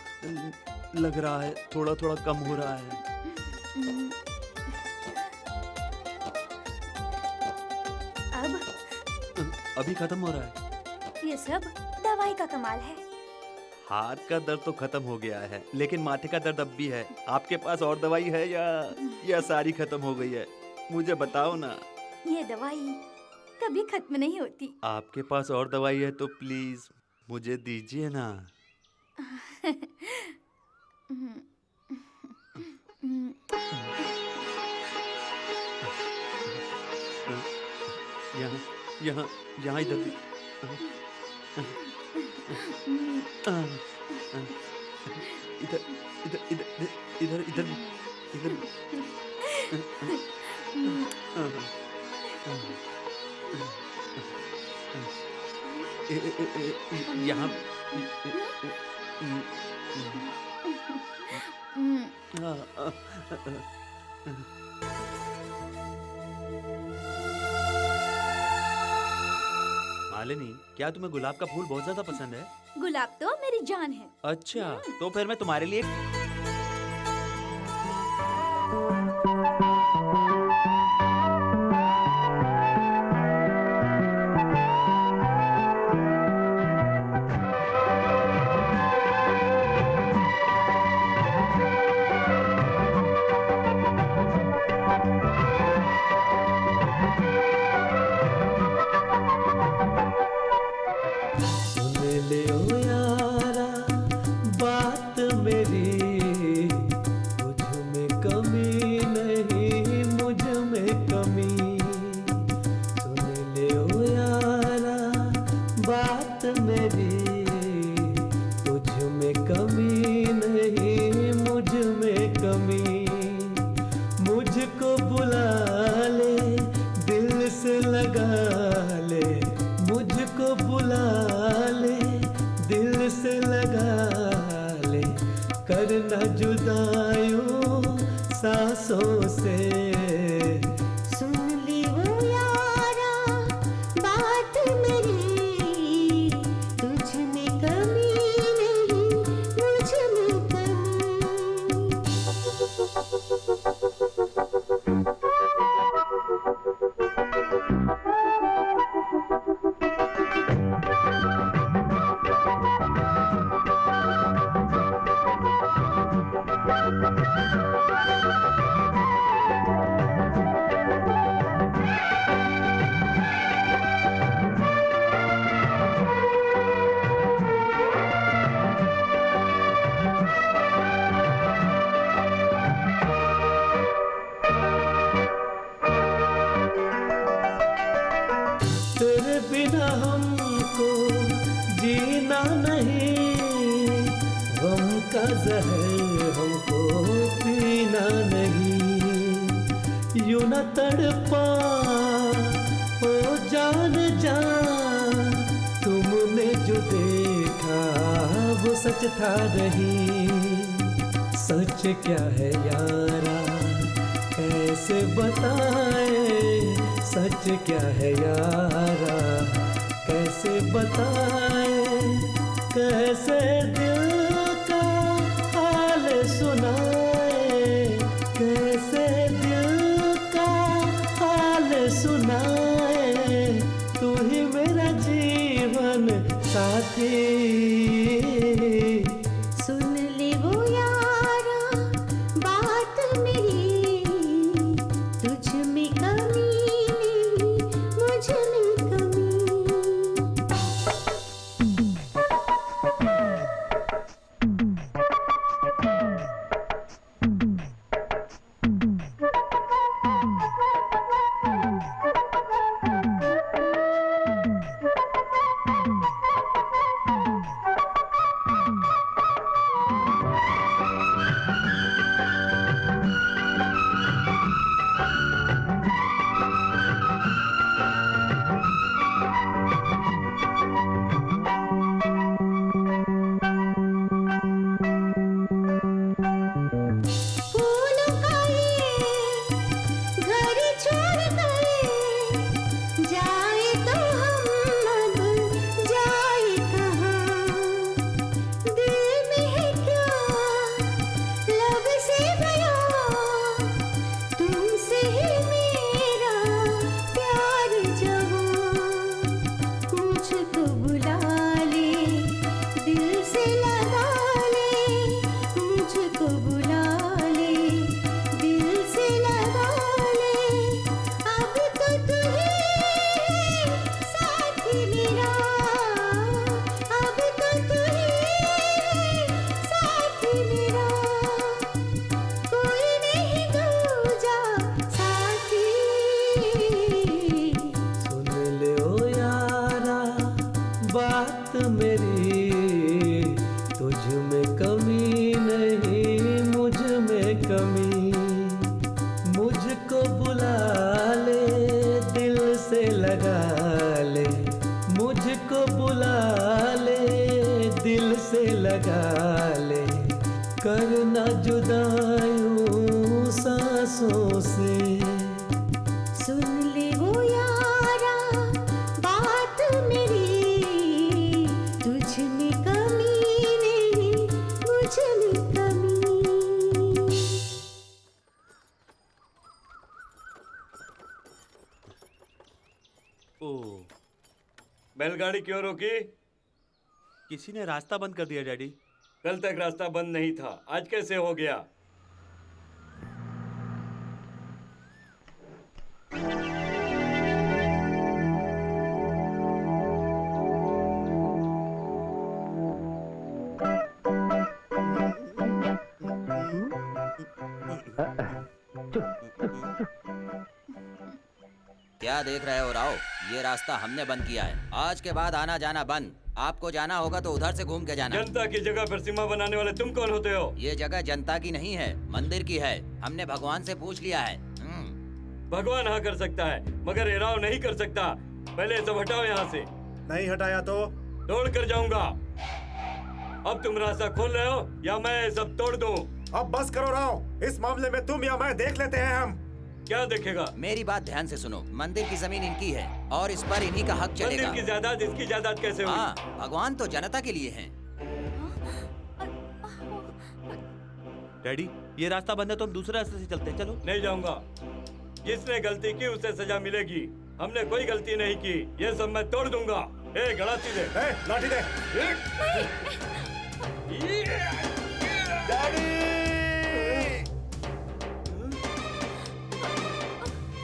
लग रहा है थोड़ा थोड़ा कम हो रहा है।
अब?
अभी खत्म हो रहा है।
ये सब दवाई का कमाल है।
हाथ का दर्द तो खत्म हो गया है, लेकिन माथे का दर्द अब भी है। आपके पास और दवाई है या सारी खत्म हो गई है? मुझे बताओ ना।
ये दवाई कभी खत्म नहीं होती।
आपके पास और दवाई है तो प्लीज मुझे दीजिए ना। यहाँ यहाँ इधर भी। इधर इधर इधर इधर इधर इधर यहाँ मालिनी, क्या तुम्हें गुलाब का फूल बहुत ज्यादा पसंद है?
गुलाब तो मेरी जान है।
अच्छा, तो फिर मैं तुम्हारे लिए
करना जुदाइयों सांसों से।
सुन ली वो यारा बात मेरी, तुझ में कमी नहीं मुझ में कमी।
तेरे बिना हमको जीना नहीं, गम का जहर हमको पीना नहीं। यूं न तड़पा ओ जान जा, तुमने जो देखा वो सच था नहीं। सच क्या है यारा कैसे बताए, सच क्या है यारा कैसे बताए। कैसे दिल का हाल सुनाए, कैसे दिल का हाल सुनाए। तू ही मेरा जीवन साथी।
सुन ले वो यारा बात मेरी, तुझ में कमी नहीं मुझ में कमी। फूलों का ये घर छोड़ गए, जाए तो हम अब जाए कहाँ। दिल में है क्या लब से गया, तुमसे ही मेरा प्यार जवां। मुझको बुला ले दिल से लगा ले, मुझको बुला ले दिल से लगा ले। अब तो तू ही साथी मेरा, अब तो तू ही साथी मेरा, कोई नहीं दूजा साथी।
सुन ले ओ यारा बात मेरी, तुझ में कमी नहीं मुझ में कमी। मुझको बुला ले दिल से लगा ले, मुझको बुला ले दिल से लगा ले। करना जुदायूं सांसों से।
सुन ले वो यारा बात मेरी, तुझ में कमी नहीं मुझ में कमी।
ओ,
बैलगाड़ी क्यों रोकी?
किसी ने रास्ता बंद कर दिया डैडी।
कल तक रास्ता बंद नहीं था, आज कैसे हो गया?
क्या देख रहे हो राव? ये रास्ता हमने बंद किया है। आज के बाद आना जाना बंद। आपको जाना होगा तो उधर से घूम के जाना।
जनता की जगह पर सीमा बनाने वाले तुम कौन होते हो?
ये जगह जनता की नहीं है, मंदिर की है। हमने भगवान से पूछ लिया है।
भगवान हाँ कर सकता है, मगर ये राव नहीं कर सकता। पहले सब हटाओ यहाँ से।
नहीं हटाया तो
तोड़ कर जाऊंगा। अब तुम रास्ता खोल रहे हो या मैं सब तोड़ दूं?
अब बस करो राव। इस मामले में तुम या मैं देख लेते हैं हम।
क्या देखेगा?
मेरी बात ध्यान से सुनो। मंदिर की जमीन इनकी है और इस पर इन्हीं का हक चलेगा।
मंदिर की जायदाद इसकी जायदाद कैसे हुई?
हाँ, भगवान तो जनता के लिए हैं।
डैडी, ये रास्ता बंद है तो हम दूसरे रास्ते से चलते हैं, चलो।
नहीं जाऊंगा। जिसने गलती की उसे सजा मिलेगी। हमने कोई गलती नहीं की। ये सब मैं तोड़ दूंगा। ए, गड़ासी दे।
लाठी दे।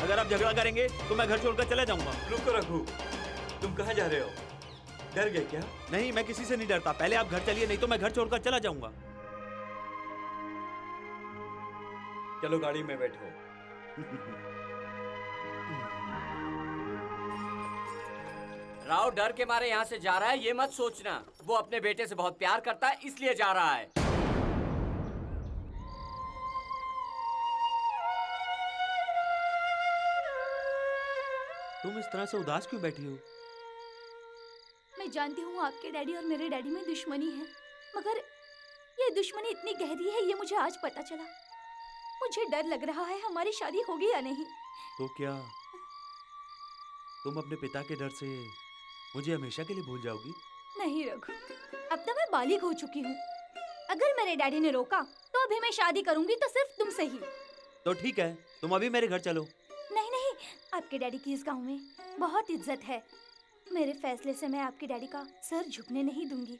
अगर आप झगड़ा करेंगे तो मैं घर छोड़कर चला जाऊंगा।
रुको रघु, तुम कहाँ जा रहे हो? डर गए क्या?
नहीं, मैं किसी से नहीं डरता। पहले आप घर चलिए, नहीं तो मैं घर छोड़कर चला जाऊंगा।
चलो गाड़ी में बैठो।
राव डर के मारे यहाँ से जा रहा है, ये मत सोचना। वो अपने बेटे से बहुत प्यार करता है, इसलिए जा रहा है।
तुम इस तरह से उदास क्यों बैठी हो?
मैं जानती हूँ आपके डैडी और मेरे डैडी में दुश्मनी है, मगर ये दुश्मनी इतनी गहरी है ये मुझे आज पता चला। मुझे डर लग रहा है हमारी शादी होगी या नहीं।
तो क्या तुम अपने पिता के डर से मुझे हमेशा के लिए भूल जाओगी?
नहीं रघु, अब तो मैं बालिग हो चुकी हूँ। अगर मेरे डैडी ने रोका तो अभी मैं शादी करूंगी, तो सिर्फ तुमसे ही।
तो ठीक है, तुम अभी मेरे घर चलो।
नहीं नहीं, आपके डैडी की इस गांव में बहुत इज्जत है। मेरे फैसले से मैं आपके डैडी का सर झुकने नहीं दूंगी।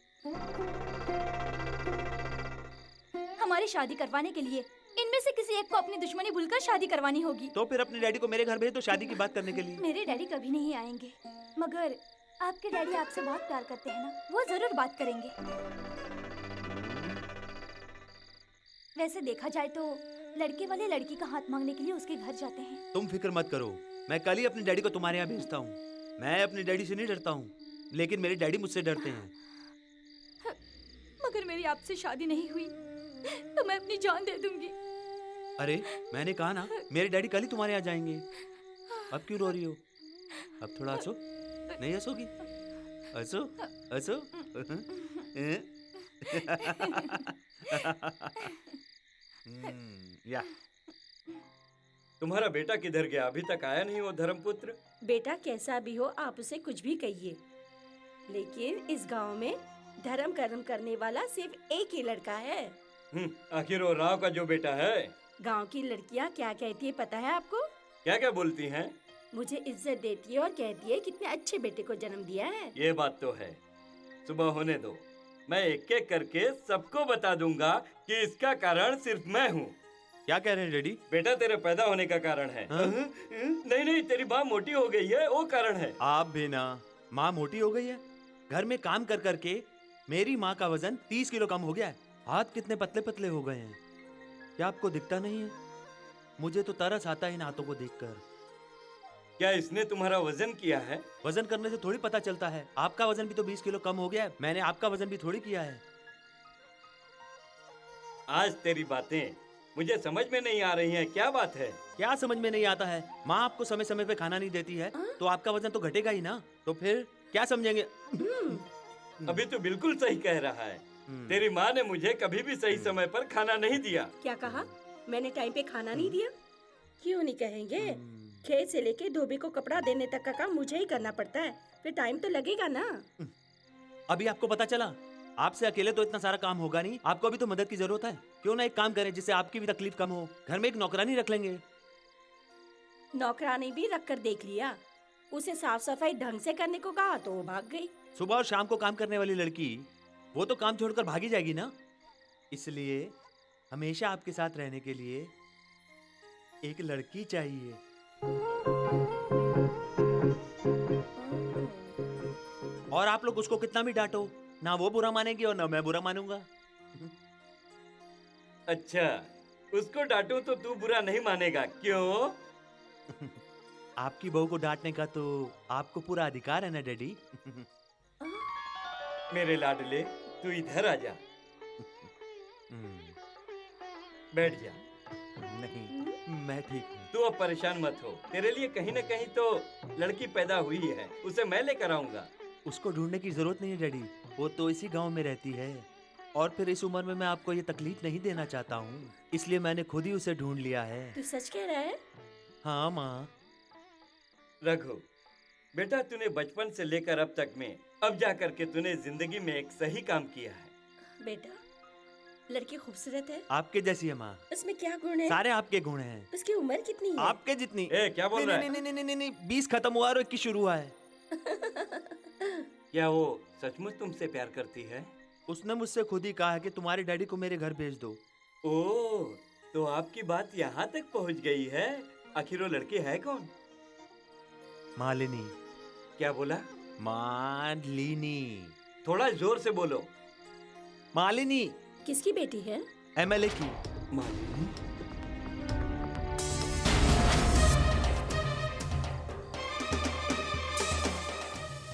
हमारी शादी करवाने के लिए इनमें से किसी एक को अपनी दुश्मनी भूलकर शादी करवानी होगी।
तो फिर अपने डैडी को मेरे घर भेज दो शादी की बात करने के लिए।
मेरे डैडी कभी नहीं आएंगे, मगर आपके डैडी आपसे बहुत प्यार करते हैं ना, वो जरूर बात करेंगे। वैसे देखा जाए तो लड़के वाले लड़की का हाथ मांगने के लिए उसके घर जाते हैं।
तुम फिक्र मत करो, मैं कल ही अपने डैडी को तुम्हारे यहाँ भेजता हूँ। मैं अपने डैडी से नहीं डरता हूँ, लेकिन मेरे डैडी मुझसे डरते हैं।
मगर मेरी आपसे शादी नहीं हुई तो मैं अपनी जान दे दूंगी।
अरे मैंने कहा ना, मेरे डैडी कल ही तुम्हारे यहाँ जाएंगे। अब क्यों रो रही हो? अब थोड़ा हंसो। नहीं हंसोगी? हंसो हंसो। या
तुम्हारा बेटा किधर गया? अभी तक आया नहीं वो धर्मपुत्र?
बेटा कैसा भी हो, आप उसे कुछ भी कहिए, लेकिन इस गांव में धर्म कर्म करने वाला सिर्फ एक ही लड़का है।
आखिर वो राव का जो बेटा है।
गांव की लड़कियां क्या कहती है पता है आपको?
क्या क्या बोलती हैं?
मुझे इज्जत देती है और कहती है कितने अच्छे बेटे को जन्म दिया है।
ये बात तो है। सुबह होने दो, मैं एक एक करके सबको बता दूंगा कि इसका कारण सिर्फ मैं हूँ।
क्या कह रहे हैं डैडी?
बेटा तेरे पैदा होने का कारण है। नहीं नहीं, तेरी माँ मोटी हो गई है, वो कारण है।
आप भी ना, माँ मोटी हो गई है? घर में काम कर करके मेरी माँ का वजन 30 किलो कम हो गया है। हाथ कितने पतले पतले हो गए हैं। क्या आपको दिखता नहीं है? मुझे तो तरस आता है इन हाथों को देखकर।
क्या इसने तुम्हारा वजन किया है?
वजन करने से थोड़ी पता चलता है। आपका वजन भी तो 20 किलो कम हो गया है। मैंने आपका वजन भी थोड़ी किया है।
आज तेरी बातें मुझे समझ में नहीं आ रही हैं। क्या बात है?
क्या समझ में नहीं आता है? माँ आपको समय समय पे खाना नहीं देती है तो आपका वजन तो घटेगा ही ना। तो फिर क्या समझेंगे?
अभी तो बिल्कुल सही कह रहा है। तेरी माँ ने मुझे कभी भी सही समय पर खाना नहीं दिया।
क्या कहा? मैंने टाइम पे खाना नहीं दिया? क्यों नहीं कहेंगे? खेत से लेके धोबी को कपड़ा देने तक का काम मुझे ही करना पड़ता है, फिर टाइम तो लगेगा ना।
अभी आपको पता चला? आपसे अकेले तो इतना सारा काम होगा नहीं, आपको भी तो मदद की जरूरत है। क्यों ना एक काम करें जिससे आपकी भी तकलीफ कम हो। घर में एक नौकरानी रख लेंगे।
नौकरानी भी रख कर देख लिया, उसे साफ सफाई ढंग से करने को कहा तो वो भाग गई।
सुबह और शाम को काम करने वाली लड़की, वो तो काम छोड़कर भागी जाएगी ना। इसलिए हमेशा आपके साथ रहने के लिए एक लड़की चाहिए। और आप लोग उसको कितना भी डांटो, ना वो बुरा मानेगी और ना मैं बुरा मानूंगा।
अच्छा, उसको डांटूं तो तू बुरा नहीं मानेगा, क्यों?
आपकी बहू को डांटने का तो आपको पूरा अधिकार है ना डैडी।
मेरे लाडले, तू इधर आ जा। बैठ जा।
नहीं, मैं ठीक हूँ।
तू अब परेशान मत हो। तेरे लिए कहीं न कहीं तो लड़की पैदा हुई है, उसे मैं लेकर आऊंगा।
उसको ढूंढने की जरूरत नहीं है डैडी, वो तो इसी गांव में रहती है और फिर इस उम्र में मैं आपको ये तकलीफ नहीं देना चाहता हूँ, इसलिए मैंने खुद ही उसे ढूंढ लिया है।
तू सच कह रहा है?
हाँ माँ।
रघु, बेटा तूने बचपन से लेकर अब तक में अब जा करके तूने जिंदगी में एक सही काम किया है।
बेटा, लड़की खूबसूरत है।
आपके जैसी है माँ।
उसमें क्या गुण है?
सारे आपके गुण हैं।
उसकी उम्र कितनी है?
आपके जितनी।
क्या बोल रहा है?
नहीं, 20 खत्म हुआ और 21 शुरू हुआ है।
क्या वो सचमुच तुमसे प्यार करती है?
उसने मुझसे खुद ही कहा है कि तुम्हारे डैडी को मेरे घर भेज दो।
ओह, तो आपकी बात यहाँ तक पहुँच गई है। आखिर वो लड़की है कौन?
मालिनी।
क्या बोला?
मालिनी।
थोड़ा जोर से बोलो।
मालिनी।
किसकी बेटी है?
एमएलए की।
मालिनी?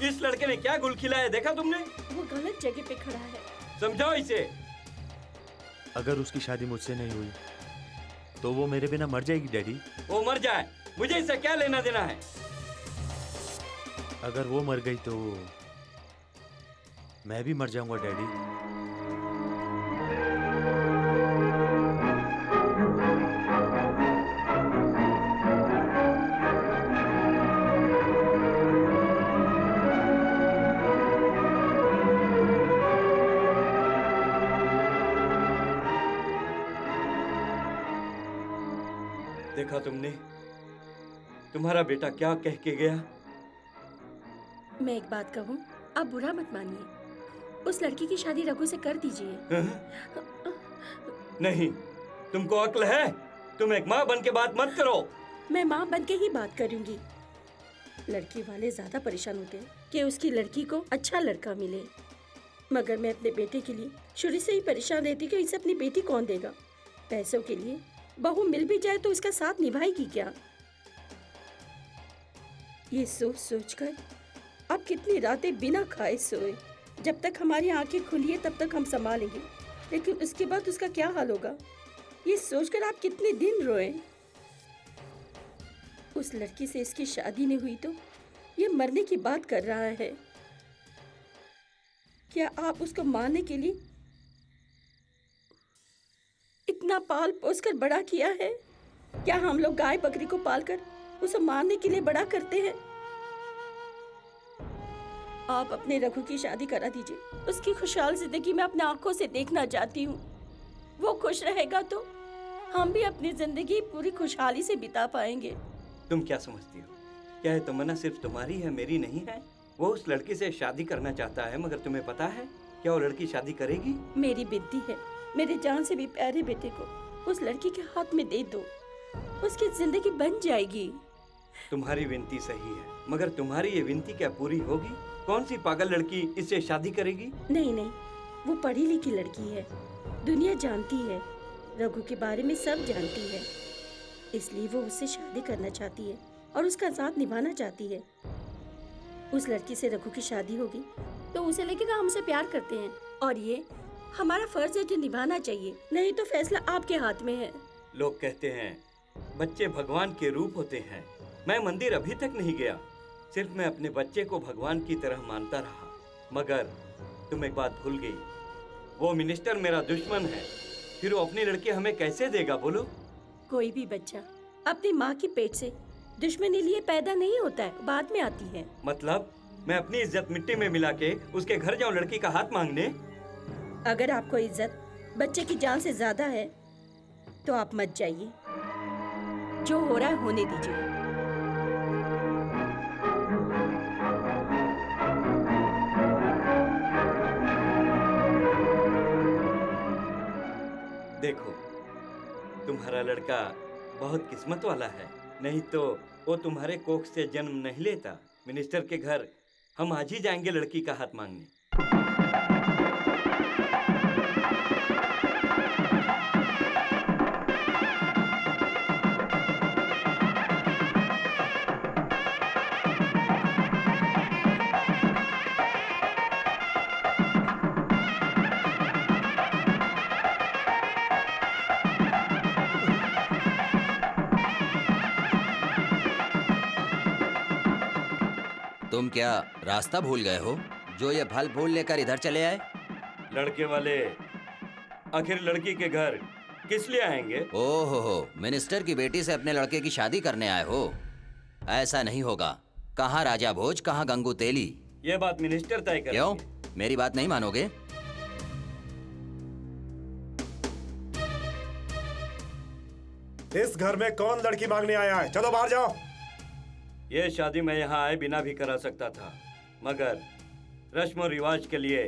इस लड़के ने क्या गुल खिलाया, देखा तुमने?
वो गलत जगह पे खड़ा है।
समझाओ इसे।
अगर उसकी शादी मुझसे नहीं हुई तो वो मेरे बिना मर जाएगी डैडी।
वो मर जाए, मुझे इससे क्या लेना देना है?
अगर वो मर गई तो मैं भी मर जाऊंगा डैडी।
देखा तुमने, तुम्हारा बेटा क्या कह के गया?
मैं एक बात कहूँ, आप बुरा मत मानिए। उस लड़की की शादी रघु से कर दीजिए।
नहीं, तुमको अक्ल है? तुम एक माँ बन के बात मत करो।
मैं माँ बन के ही बात करूंगी। लड़की वाले ज्यादा परेशान होते हैं कि उसकी लड़की को अच्छा लड़का मिले, मगर मैं अपने बेटे के लिए शुरू से ही परेशान रहती कि इसे अपनी बेटी कौन देगा। पैसों के लिए बहू मिल भी जाए तो उसका साथ निभाएगी क्या? ये सोच सोच कर अब कितनी रातें बिना खाए सोए। जब तक हमारी आंखें खुली है तब तक हम संभालेंगे, लेकिन उसके बाद उसका क्या हाल होगा, ये सोचकर आप कितने दिन रोए। उस लड़की से इसकी शादी नहीं हुई तो ये मरने की बात कर रहा है। क्या आप उसको मारने के लिए इतना पाल पोस कर बड़ा किया है? क्या हम लोग गाय बकरी को पालकर उसे मारने के लिए बड़ा करते हैं? आप अपने रघु की शादी करा दीजिए। उसकी खुशहाल जिंदगी मैं अपने आंखों से देखना चाहती हूँ। वो खुश रहेगा तो हम भी अपनी जिंदगी पूरी खुशहाली से बिता पाएंगे।
तुम क्या समझती हो? क्या ये तमन्ना सिर्फ तुम्हारी है, मेरी नहीं है? वो उस लड़की से शादी करना चाहता है, मगर तुम्हें पता है क्या वो लड़की शादी करेगी?
मेरी विनती है, मेरे जान से भी प्यारे बेटे को उस लड़की के हाथ में दे दो। उसकी जिंदगी बन जाएगी।
तुम्हारी विनती सही है, मगर तुम्हारी ये विनती क्या पूरी होगी? कौन सी पागल लड़की इससे शादी करेगी?
नहीं नहीं, वो पढ़ी लिखी लड़की है, दुनिया जानती है, रघु के बारे में सब जानती है, इसलिए वो उससे शादी करना चाहती है और उसका साथ निभाना चाहती है। उस लड़की से रघु की शादी होगी तो उसे लगेगा हम उसे प्यार करते हैं, और ये हमारा फर्ज है जो निभाना चाहिए, नहीं तो फैसला आपके हाथ में है।
लोग कहते हैं बच्चे भगवान के रूप होते हैं। मैं मंदिर अभी तक नहीं गया, सिर्फ मैं अपने बच्चे को भगवान की तरह मानता रहा। मगर तुम एक बात भूल गई, वो मिनिस्टर मेरा दुश्मन है, फिर वो अपनी लड़की हमें कैसे देगा बोलो?
कोई भी बच्चा अपनी माँ की पेट से दुश्मनी लिए पैदा नहीं होता है, बाद में आती है।
मतलब मैं अपनी इज्जत मिट्टी में मिला के उसके घर जाऊं लड़की का हाथ मांगने?
अगर आपको इज्जत बच्चे की जान से ज्यादा है तो आप मत जाइए। जो हो रहा है होने दीजिए।
देखो, तुम्हारा लड़का बहुत किस्मत वाला है, नहीं तो वो तुम्हारे कोख से जन्म नहीं लेता। मिनिस्टर के घर हम आज ही जाएंगे लड़की का हाथ मांगने।
तुम क्या रास्ता भूल गए हो जो ये फल फूल लेकर इधर चले आए?
लड़के वाले आखिर लड़की के घर किस लिए आएंगे?
ओहो, मिनिस्टर की बेटी से अपने लड़के की शादी करने आए हो? ऐसा नहीं होगा। कहाँ राजा भोज, कहाँ गंगू तेली?
ये बात मिनिस्टर तय करेंगे।
क्यों? मेरी बात नहीं मानोगे?
इस घर में कौन लड़की मांगने आया है? चलो बाहर जाओ।
ये शादी मैं यहाँ आए बिना भी करा सकता था, मगर रस्म और रिवाज के लिए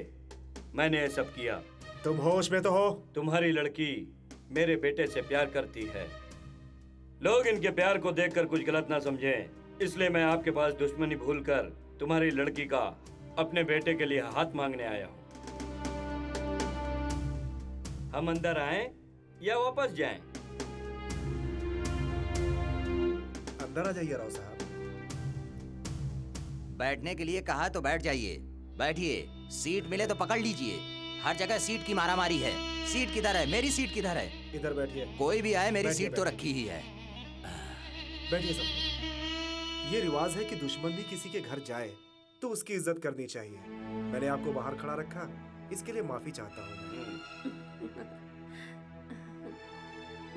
मैंने ये सब किया।
तुम होश में तो हो?
तुम्हारी लड़की मेरे बेटे से प्यार करती है। लोग इनके प्यार को देखकर कुछ गलत ना समझें, इसलिए मैं आपके पास दुश्मनी भूलकर तुम्हारी लड़की का अपने बेटे के लिए हाथ मांगने आया हूँ। हम अंदर आएं या वापस जाएं?
अंदर आ जाइए राव साहब।
बैठने के लिए कहा तो बैठ जाइए। बैठिए। सीट मिले तो पकड़ लीजिए। हर जगह सीट की मारामारी है। सीट किधर है? मेरी सीट किधर है?
इधर बैठिए।
कोई भी आए, मेरी
बैठिए,
सीट तो
बैठिए।
रखी ही है।
बैठिए सब। ये रिवाज है कि दुश्मन भी किसी के घर जाए तो उसकी इज्जत करनी चाहिए। मैंने आपको बाहर खड़ा रखा, इसके लिए माफी चाहता हूँ।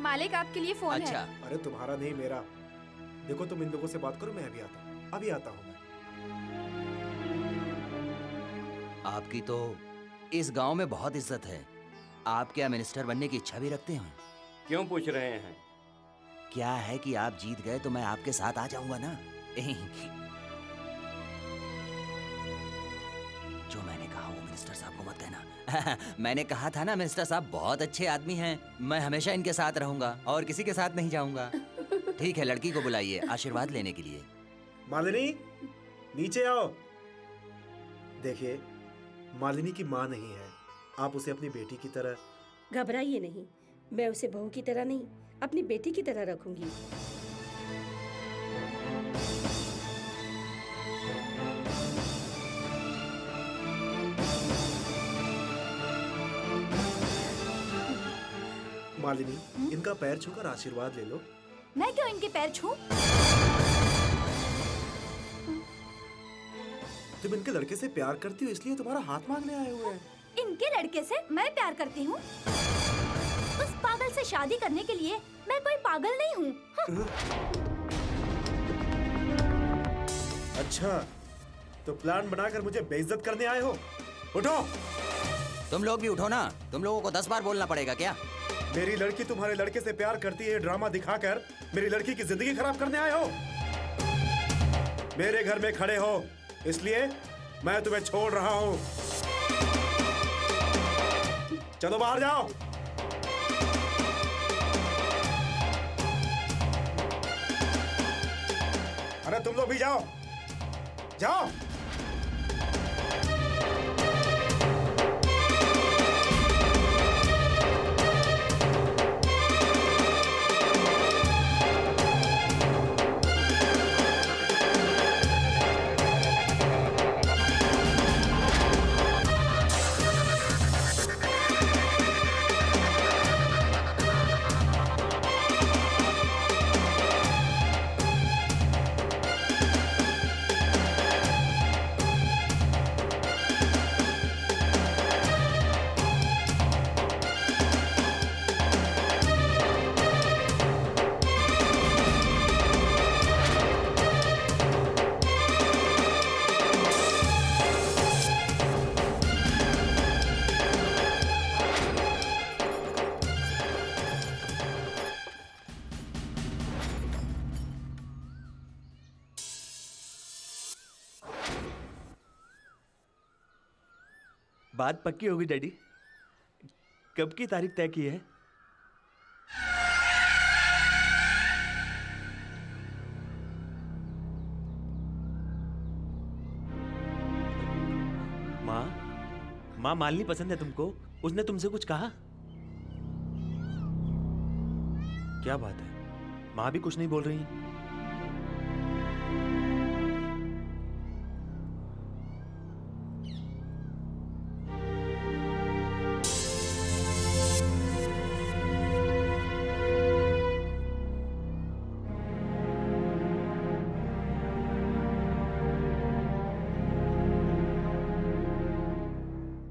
मालिक आपके लिए फोन
अच्छा।
है।
अरे तुम्हारा नहीं, मेरा। देखो तुम इन लोगों से बात करो, मैं अभी आता हूँ। अभी आता हूँ मैं।
आपकी तो इस गांव में बहुत इज्जत है। आप क्या मिनिस्टर बनने की इच्छा भी रखते हैं?
क्यों पूछ रहे हैं?
क्या है कि आप जीत गए तो मैं आपके साथ आ जाऊंगा ना। जो मैंने कहा वो मिनिस्टर साहब को मत कहना। मैंने कहा था ना, मिनिस्टर साहब बहुत अच्छे आदमी हैं। मैं हमेशा इनके साथ रहूंगा और किसी के साथ नहीं जाऊंगा। ठीक है, लड़की को बुलाइए आशीर्वाद लेने के लिए।
मालिनी, नीचे आओ। देखिए, मालिनी की माँ नहीं है, आप उसे अपनी बेटी की तरह।
घबराइए नहीं, मैं उसे बहू की तरह नहीं, अपनी बेटी की तरह रखूंगी।
मालिनी, इनका पैर छूकर आशीर्वाद ले लो।
मैं क्यों इनके पैर छूं?
तुम इनके लड़के से प्यार करती हो, इसलिए तुम्हारा हाथ मांगने आए हुए हैं।
इनके लड़के से मैं प्यार करती हूँ? उस पागल से शादी करने के लिए मैं कोई पागल नहीं हूँ।
अच्छा, तो प्लान बनाकर मुझे बेइज्जत करने आए हो? उठो।
तुम लोग भी उठो ना। तुम लोगों को 10 बार बोलना पड़ेगा क्या?
मेरी लड़की तुम्हारे लड़के से प्यार करती है, ड्रामा दिखाकर मेरी लड़की की जिंदगी खराब करने आए हो। मेरे घर में खड़े हो, इसलिए मैं तुम्हें छोड़ रहा हूं। चलो बाहर जाओ। अरे तुम लोग भी जाओ, जाओ।
बात पक्की होगी डैडी। कब की तारीख तय की है? माँ मालिनी पसंद है तुमको? उसने तुमसे कुछ कहा? क्या बात है, माँ भी कुछ नहीं बोल रही है?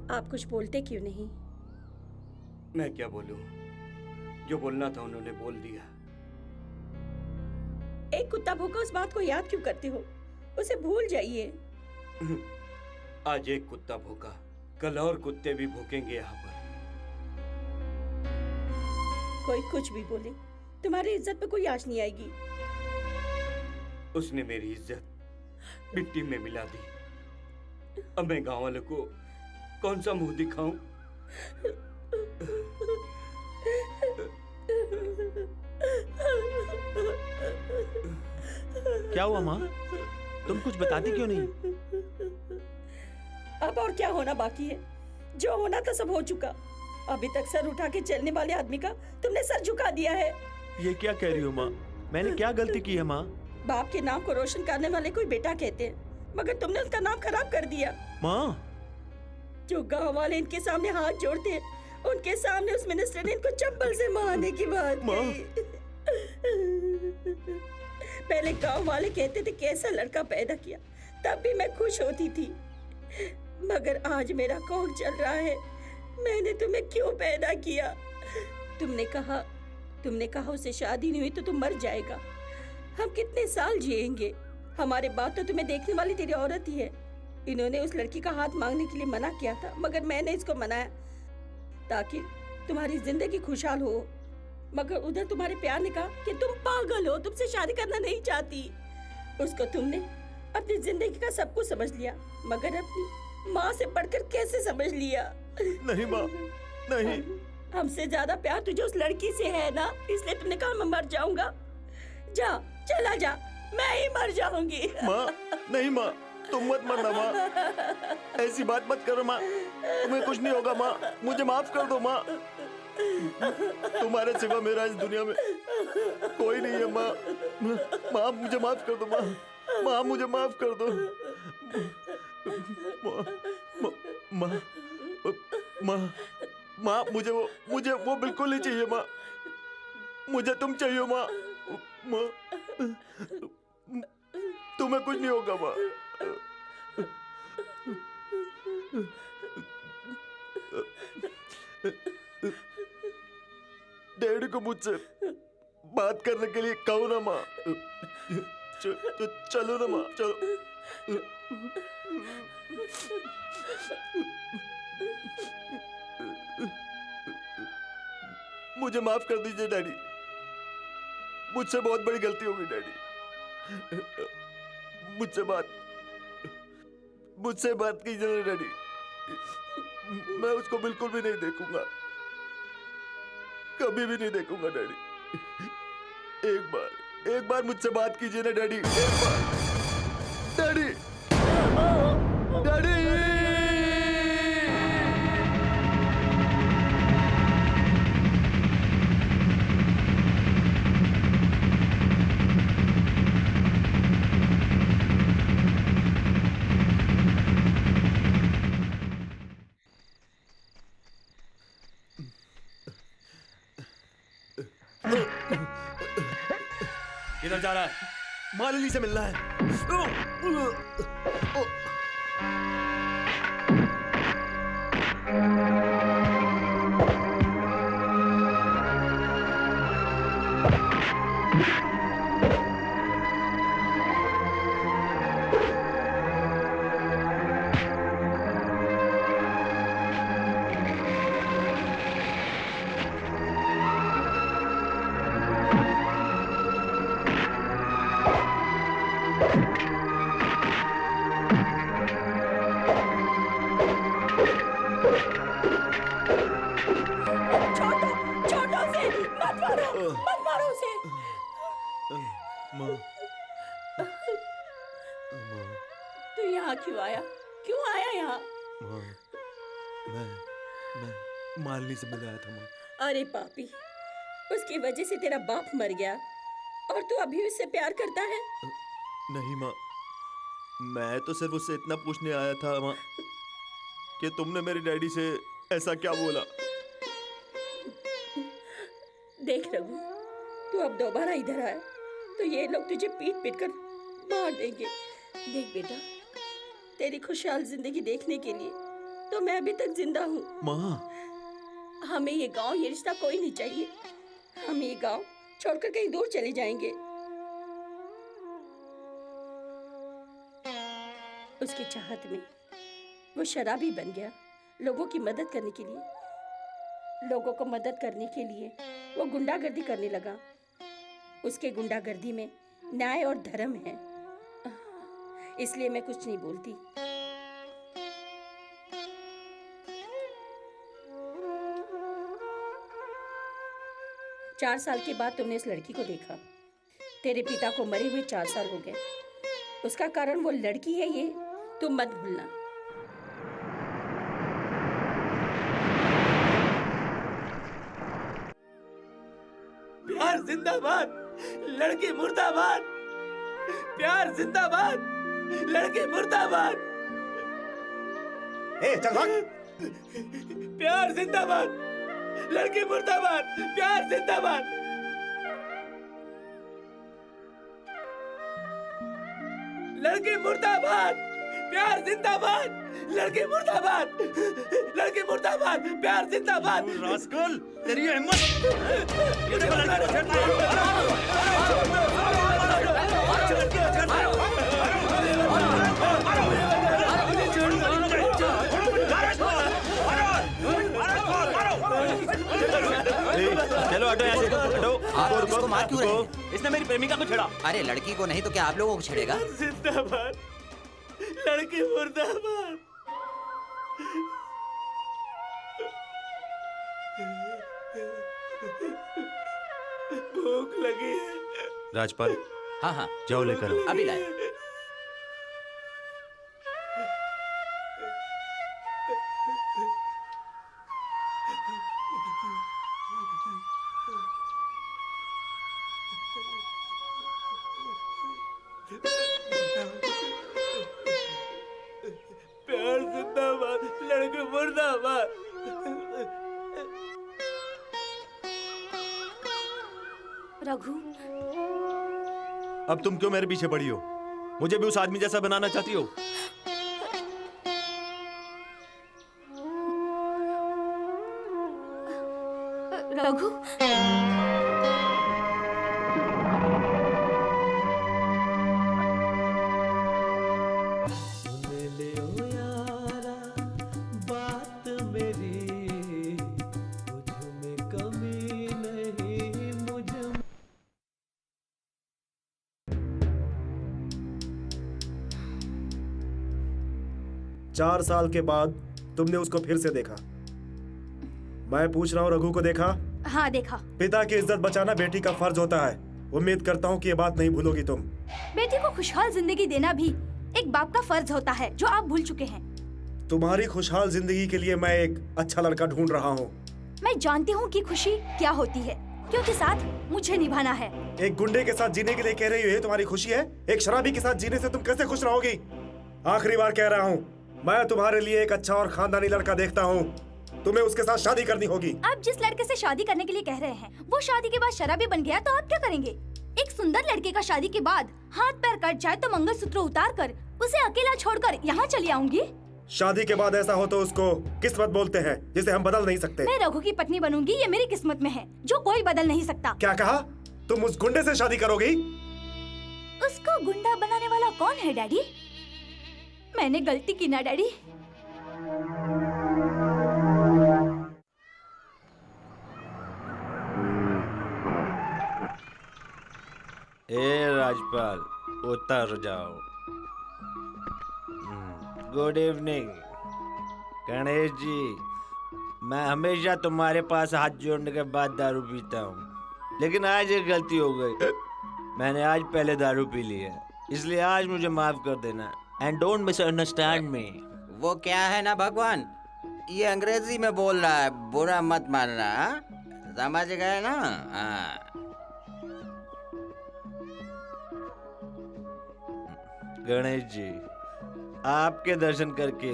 आप कुछ बोलते क्यों नहीं?
मैं क्या बोलूं? जो बोलना था उन्होंने बोल दिया।
एक कुत्ता भूखा उस बात को याद क्यों करते हो? उसे भूल जाइए।
आज एक कुत्ता भूखा, कल और कुत्ते भी भूखेंगे यहाँ पर।
कोई कुछ भी बोले, तुम्हारी इज्जत पे कोई आँच नहीं आएगी।
उसने मेरी इज्जत मिट्टी में मिला दी। अब मैं गांव वालों को कौन सा मुंह दिखाऊं?
क्या हुआ माँ? तुम कुछ बताती क्यों नहीं?
अब और क्या होना बाकी है? जो होना था सब हो चुका। अभी तक सर उठा के चलने वाले आदमी का तुमने सर झुका दिया है।
ये क्या कह रही हो माँ? मैंने क्या गलती की है माँ?
बाप के नाम को रोशन करने वाले कोई बेटा कहते हैं, मगर तुमने उसका नाम खराब कर दिया।
माँ,
जो गांव वाले इनके सामने हाथ जोड़ते हैं, उनके सामने उस मिनिस्टर ने इनको चप्पल से मारने की बात कही। पहले गांव वाले कहते थे कैसा लड़का पैदा किया, तब भी मैं खुश होती थी। मगर आज मेरा कौन चल रहा है, मैंने तुम्हें क्यों पैदा किया? तुमने कहा उससे शादी नहीं हुई तो तुम मर जाएगा। हम कितने साल जिएंगे? हमारे बाद तो तुम्हें देखने वाली तेरी औरत ही है। इन्होंने उस लड़की का हाथ मांगने के लिए मना किया था, मगर मैंने इसको मनाया ताकि तुम्हारी जिंदगी खुशहाल हो। मगर उधर तुम्हारे प्यार ने कहा कि तुम पागल हो, तुमसे शादी करना नहीं चाहती। उसको तुमने अपनी जिंदगी का सब कुछ समझ लिया, मगर अपनी माँ से बढ़कर कैसे समझ लिया?
नहीं माँ, नहीं।
हमसे ज्यादा प्यार तुझे उस लड़की से है ना, इसलिए तुमने कहा मैं मर जाऊंगा। जा, चला जा, मैं ही मर जाऊंगी।
माँ, नहीं माँ, तुम मत मरना माँ, ऐसी बात मत करो माँ, तुम्हें कुछ नहीं होगा माँ, मुझे माफ कर दो माँ। तुम्हारे सिवा मेरा इस दुनिया में कोई नहीं है माँ। माँ मुझे माफ कर दो माँ, माँ मुझे माफ कर दो माँ, माँ, माँ मुझे वो बिल्कुल नहीं चाहिए माँ, मुझे तुम चाहिए माँ। माँ तुम्हें कुछ नहीं होगा माँ। डैडी को मुझसे बात करने के लिए कहो ना माँ। चलो ना माँ, चलो। मुझे माफ कर दीजिए डैडी, मुझसे बहुत बड़ी गलती हो गई डैडी। मुझसे बात कीजिए ना डैडी, मैं उसको बिल्कुल भी नहीं देखूंगा, कभी भी नहीं देखूंगा डैडी। एक बार मुझसे बात कीजिए ना डैडी, एक बार। Daddy, daddy.
किधर जा रहा है?
मालिनी से मिलना है।
तू यहाँ क्यों आया? क्यों आया यहाँ?
माँ, मैं मालिनी से मिल आया था माँ।
अरे पापी, उसकी वजह से तेरा बाप मर गया और तू अभी उससे प्यार करता है?
नहीं माँ, मैं तो सिर्फ उससे इतना पूछने आया था माँ कि तुमने मेरे डैडी से ऐसा क्या बोला।
देख रघु, तू अब दोबारा इधर आया तो ये लोग तुझे पीट पीट कर मार देंगे। देख बेटा, तेरी खुशहाल जिंदगी देखने के लिए तो मैं अभी तक जिंदा हूँ।
माँ,
हमें ये गांव, ये रिश्ता कोई नहीं चाहिए। हम ये गांव छोड़कर कहीं दूर चले जाएंगे। उसकी चाहत में वो शराबी बन गया। लोगों की मदद करने के लिए, लोगों को मदद करने के लिए वो गुंडागर्दी करने लगा। उसके गुंडागर्दी में न्याय और धर्म है, इसलिए मैं कुछ नहीं बोलती। चार साल के बाद तुमने इस लड़की को देखा। तेरे पिता को मरे हुए 4 साल हो गए। उसका कारण वो लड़की है, ये तुम मत भूलना।
प्यार जिंदाबाद, लड़की मुर्दाबाद। प्यार जिंदाबाद, लड़की मुर्दाबाद।
चल भाग।
प्यार जिंदाबाद, लड़की मुर्दाबाद। प्यार जिंदाबाद। लड़की मुर्दाबाद, प्यार जिंदाबाद। लड़की मुर्दाबाद, लड़की मुर्दाबाद। प्यार जिंदाबाद।
रास्कल, तेरी हिम्मत! ये देखो लड़की को छेड़ता चलो हटो यहाँ से, हटो।
आप इसको मार क्यों रहे हैं?
इसने मेरी प्रेमिका को छेड़ा।
अरे लड़की को नहीं तो क्या आप लोगों को छेड़ेगा?
जिंदाबाद, लड़की मुर्दाबाद। भूख लगी है।
राजपाल,
हाँ हाँ
जाओ लेकर आओ।
अभी लाए।
प्यार जिंदाबाद, लड़की मुर्दाबाद।
रघु,
अब तुम क्यों मेरे पीछे पड़ी हो? मुझे भी उस आदमी जैसा बनाना चाहती हो?
रघु,
बात मेरी मुझ में कमी नहीं, मुझ में
4 साल के बाद तुमने उसको फिर से देखा। मैं पूछ रहा हूँ, रघु को देखा?
हाँ देखा।
पिता की इज्जत बचाना बेटी का फर्ज होता है। उम्मीद करता हूँ कि ये बात नहीं भूलोगी तुम।
बेटी को खुशहाल जिंदगी देना भी एक बाप का फर्ज होता है, जो आप भूल चुके हैं।
तुम्हारी खुशहाल जिंदगी के लिए मैं एक अच्छा लड़का ढूंढ रहा हूँ।
मैं जानती हूँ कि खुशी क्या होती है, क्योंकि साथ मुझे निभाना है।
एक गुंडे के साथ जीने के लिए कह रही हो ये तुम्हारी खुशी है? एक शराबी के साथ जीने से तुम कैसे खुश रहोगी? आखिरी बार कह रहा हूँ, मैं तुम्हारे लिए एक अच्छा और खानदानी लड़का देखता हूँ। तुम्हें उसके साथ शादी करनी होगी।
आप जिस लड़के से शादी करने के लिए कह रहे हैं, वो शादी के बाद शराबी बन गया तो आप क्या करेंगे? एक सुंदर लड़के का शादी के बाद हाथ पैर कट जाए तो मंगलसूत्र उतार कर उसे अकेला छोड़कर यहाँ चली आऊंगी।
शादी के बाद ऐसा हो तो उसको किस्मत बोलते हैं, जिसे हम बदल नहीं सकते।
मैं रघु की पत्नी बनूंगी, ये मेरी किस्मत में है, जो कोई बदल नहीं सकता।
क्या कहा? तुम उस गुंडे से शादी करोगी?
उसको गुंडा बनाने वाला कौन है डैडी? मैंने गलती की ना डैडी?
ए राजपाल, उतर जाओ। Good evening Ganesh ji. मैं हमेशा तुम्हारे पास हाथ जोड़ने के बाद दारू पीता हूँ, लेकिन आज एक गलती हो गई। मैंने आज पहले दारू पी ली है, इसलिए आज मुझे माफ कर देना। एंड डोंट मिसअंडरस्टैंड मी।
वो क्या है ना भगवान, ये अंग्रेजी में बोल रहा है, बुरा मत मानना। हाँ? समझ गए ना? हाँ।
गणेश जी, आपके दर्शन करके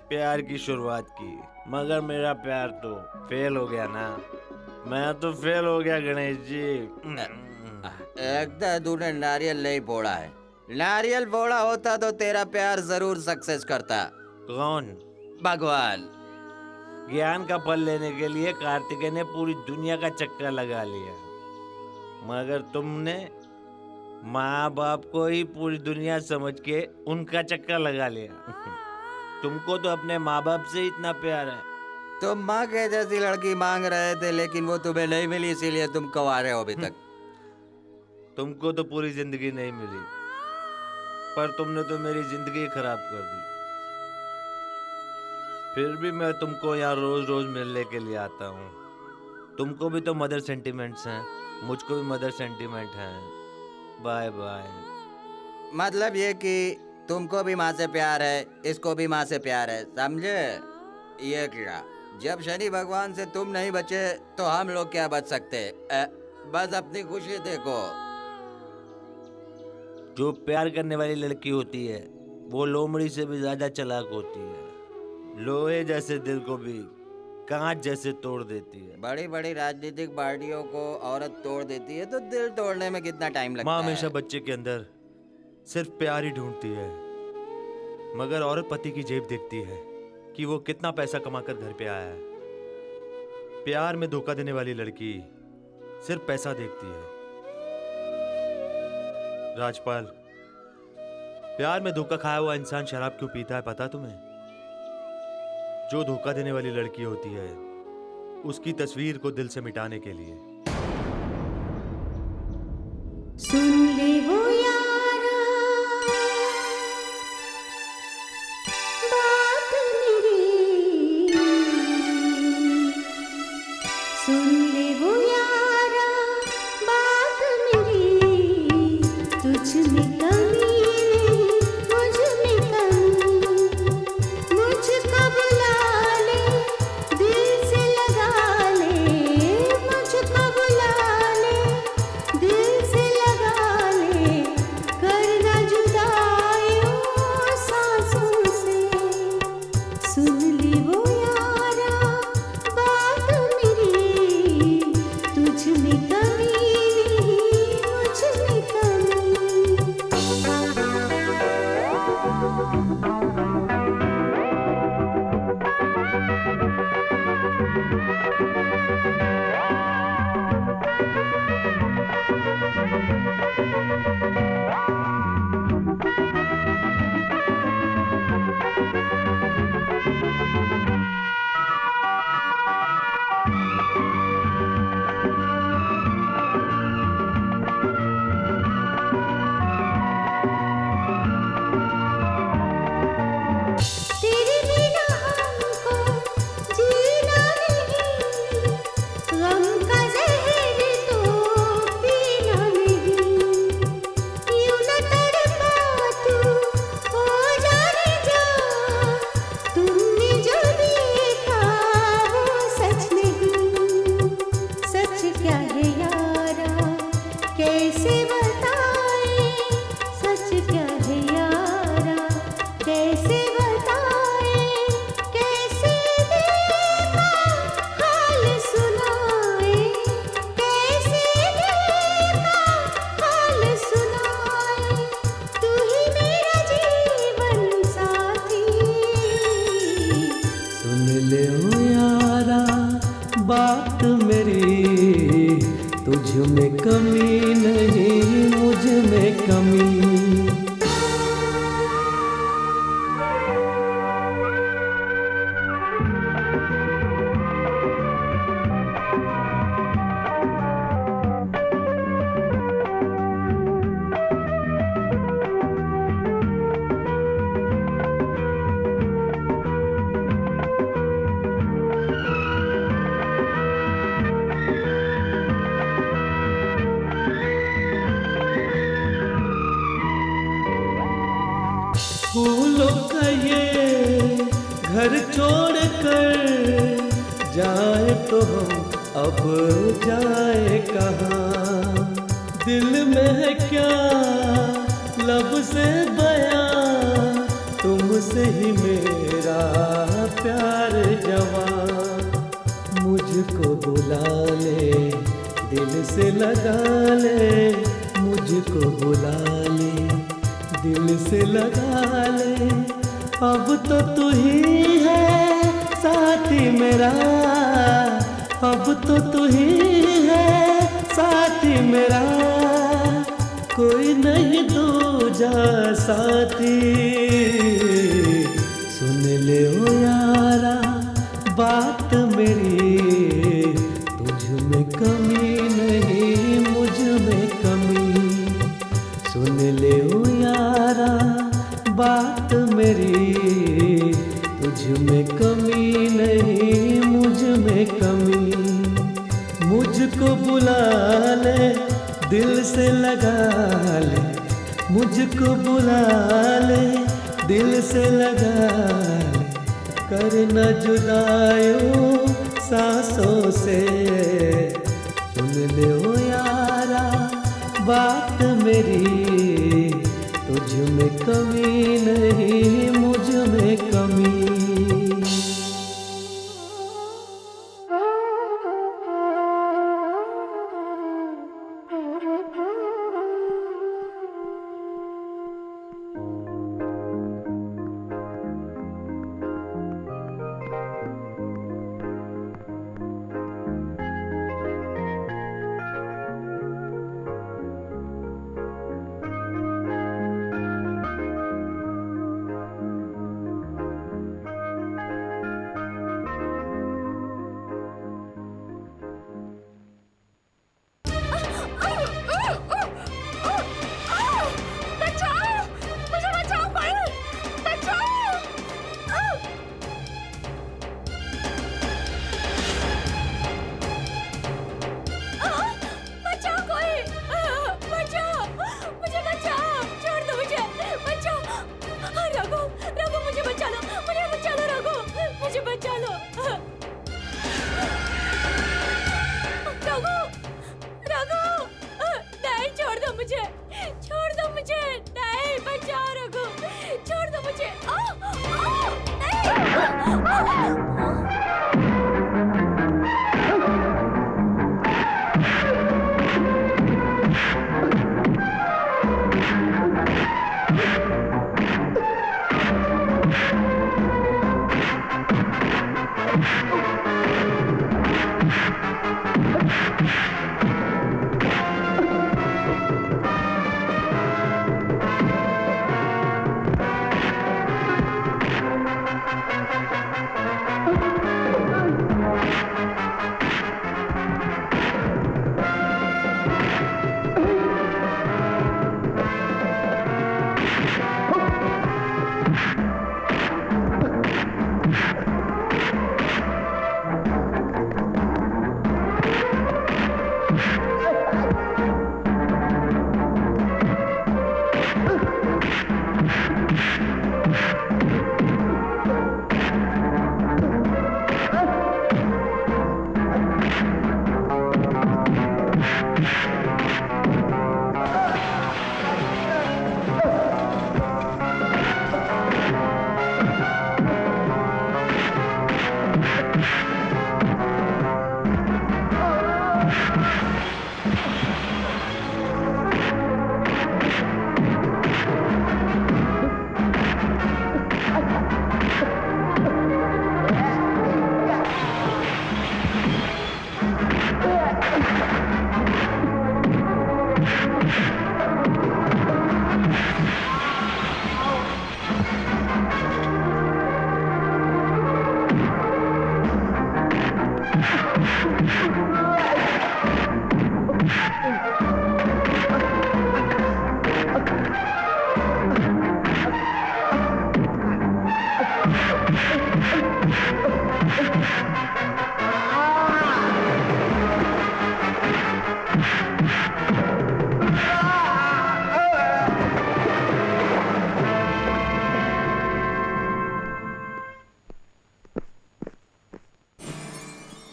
प्यार की शुरुआत की, मगर मेरा प्यार तो फेल हो गया ना। मैं तो फेल हो गया गणेश जी।
एकदम तूने नारियल नहीं फोड़ा है। नारियल फोड़ा होता तो तेरा प्यार जरूर सक्सेस करता।
कौन?
भगवान।
ज्ञान का फल लेने के लिए कार्तिकेय ने पूरी दुनिया का चक्कर लगा लिया, मगर तुमने माँ बाप को ही पूरी दुनिया समझ के उनका चक्कर लगा लिया। तुमको तो अपने माँ बाप से इतना प्यार है।
तुम माँ के जैसी लड़की मांग रहे थे, लेकिन वो तुम्हें नहीं मिली, इसीलिए तुम कुंवारे हो अभी तक।
तुमको तो पूरी जिंदगी नहीं मिली, पर तुमने तो मेरी जिंदगी खराब कर दी। फिर भी मैं तुमको यहाँ रोज रोज मिलने के लिए आता हूँ। तुमको भी तो मदर सेंटिमेंट्स हैं, मुझको भी मदर सेंटिमेंट हैं। Bye bye.
मतलब ये कि तुमको भी माँ से प्यार है, इसको भी माँ से प्यार है, समझे? ये क्या, जब शनि भगवान से तुम नहीं बचे तो हम लोग क्या बच सकते? बस अपनी खुशी देखो।
जो प्यार करने वाली लड़की होती है वो लोमड़ी से भी ज्यादा चालाक होती है। लोहे जैसे दिल को भी कांच जैसे तोड़ देती है।
बड़ी बड़ी राजनीतिक पार्टियों को औरत तोड़ देती है तो दिल तोड़ने में कितना टाइम लगता है?
माँ हमेशा बच्चे के अंदर सिर्फ प्यार ही ढूंढती है, मगर औरत पति की जेब देखती है कि वो कितना पैसा कमाकर घर पे आया है। प्यार में धोखा देने वाली लड़की सिर्फ पैसा देखती है। राजपाल, प्यार में धोखा खाया हुआ इंसान शराब क्यों पीता है पता तुम्हें? जो धोखा देने वाली लड़की होती है उसकी तस्वीर को दिल से मिटाने के लिए।
सुन ले वो यारा बात मेरी, सुन ले वो यारा बात मेरी, तुझ में कमी मुझ में कमी, मुझको बुला ले दिल से लगा ले, मुझको बुला ले दिल से लगा ले, करना जुदाइयों सांसों से, सुन ले वो यारा बात मेरी, तुझ में कमी मुझ में कमी। तेरे बिना हमको जीना नहीं, गम का जहर तो पीना नहीं, यूं न तड़पा तू हो जाने जा, तुमने जो देखा वो सच नहीं, सच क्या है यारा कैसे बताए, सच क्या है यारा कैसे बताए, कैसे दिल का हाल सुनाए, कैसे दिल का हाल सुनाए, तू ही मेरा जीवन साथी।
सुन ले ओ यारा बात मेरी, तुझ में कमी नहीं मुझ में कमी। फूलों का ये घर छोड़ कर जाए तो हम अब जाए कहाँ? दिल में है क्या लब से बयां, तुमसे ही मेरा प्यार जवां, मुझको बुला ले दिल से लगा ले, मुझको बुला ले दिल से लगा ले, अब तो तू ही है साथ साथी मेरा, अब तो तू ही है साथी मेरा, कोई नहीं दूजा साथी। सुन ले ओ यारा बात मेरी, तुझ में कमी नहीं मुझ में कमी। सुन ले ओ यारा बात मेरी, तुझ में कमी नहीं मुझ में कमी। मुझको बुला ले दिल से लगा ले, मुझको बुला ले दिल से लगा ले, करना जुदाइयों सांसों से। सुन ले ओ यारा बात मेरी, तुझ में कमी नहीं मुझ में कमी।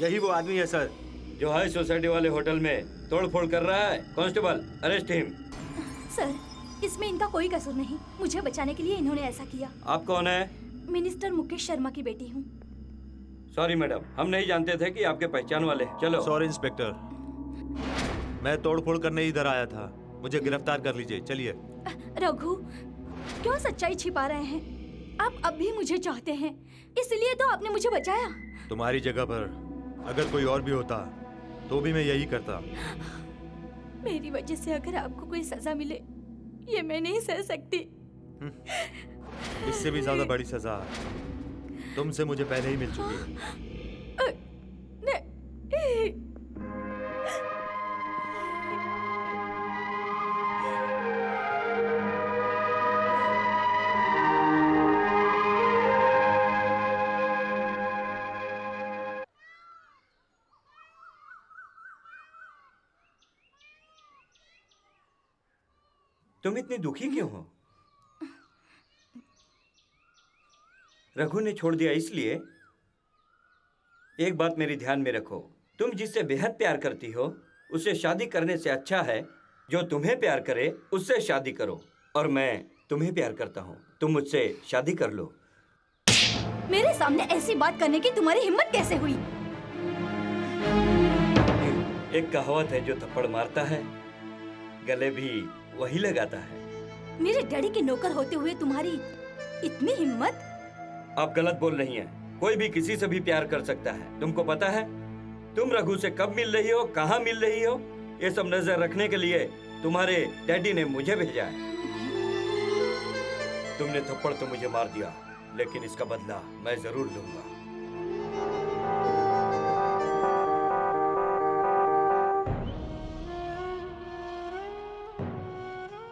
यही वो आदमी है सर
जो हाई सोसाइटी वाले होटल में तोड़फोड़ कर रहा है। Constable, arrest him.
सर, इसमें इनका कोई कसूर नहीं। मुझे बचाने के लिए इन्होंने ऐसा किया।
आप कौन है?
मिनिस्टर मुकेश शर्मा की बेटी हूँ।
सॉरी मैडम, हम नहीं जानते थे कि आपके पहचान वाले हैं। चलो।
सॉरी इंस्पेक्टर, मैं तोड़फोड़ करने इधर आया था, मुझे गिरफ्तार कर लीजिए। चलिए।
रघु, क्यों सच्चाई छिपा रहे हैं? आप अब भी मुझे चाहते हैं, इसलिए तो आपने मुझे बचाया।
तुम्हारी जगह पर अगर कोई और भी होता तो भी मैं यही करता।
मेरी वजह से अगर आपको कोई सजा मिले, ये मैं नहीं सह सकती।
इससे भी ज्यादा बड़ी सजा तुमसे मुझे पहले ही मिल चुकी है।
तुम इतनी दुखी क्यों हो? रघु ने छोड़ दिया इसलिए? एक बात मेरी ध्यान में रखो, तुम जिससे बेहद प्यार करती हो उससे शादी करने से अच्छा है जो तुम्हें प्यार करे उससे शादी करो। और मैं तुम्हें प्यार करता हूँ, तुम मुझसे शादी कर लो।
मेरे सामने ऐसी बात करने की तुम्हारी हिम्मत कैसे हुई?
एक कहावत है, जो थप्पड़ मारता है गले भी वही लगाता है।
मेरे डैडी के नौकर होते हुए तुम्हारी इतनी हिम्मत?
आप गलत बोल रही हैं। कोई भी किसी से भी प्यार कर सकता है। तुमको पता है तुम रघु से कब मिल रही हो, कहाँ मिल रही हो? ये सब नजर रखने के लिए तुम्हारे डैडी ने मुझे भेजा है। तुमने थप्पड़ तो मुझे मार दिया, लेकिन इसका बदला मैं जरूर लूंगा।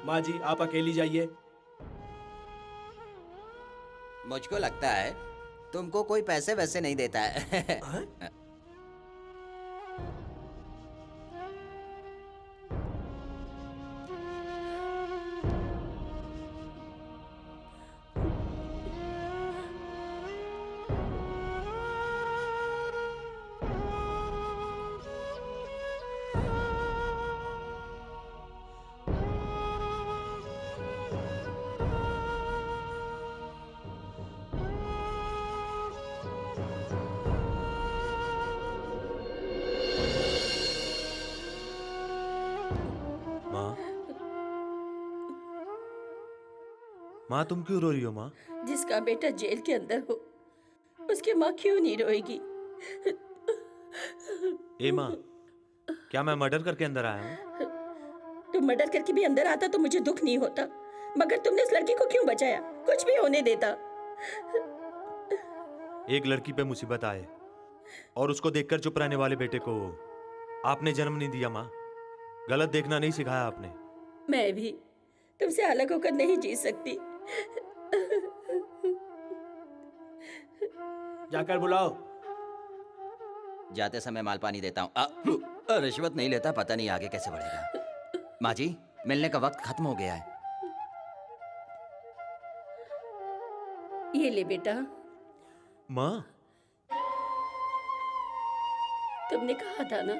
माँ जी, आप अकेली जाइए।
मुझको लगता है तुमको कोई पैसे वैसे नहीं देता है।
माँ तुम क्यों रो रही हो? माँ,
जिसका बेटा जेल के अंदर हो उसकी माँ क्यों नहीं रोएगी?
ए माँ, क्या मैं मर्डर करके अंदर आया हूँ?
तुम मर्डर करके भी अंदर आता तो मुझे दुख नहीं होता, मगर तुमने इस लड़की को क्यों बचाया? कुछ भी होने देता।
एक लड़की पे मुसीबत आए और उसको देखकर चुप रहने वाले बेटे को आपने जन्म नहीं दिया। माँ, गलत देखना नहीं सिखाया आपने।
मैं भी तुमसे अलग होकर नहीं जी सकती।
जाकर बुलाओ।
जाते समय माल पानी देता हूँ। रिश्वत नहीं लेता, पता नहीं आगे कैसे बढ़ेगा। माँ जी, मिलने का वक्त खत्म हो गया है।
ये ले बेटा।
माँ,
तुमने कहा था ना,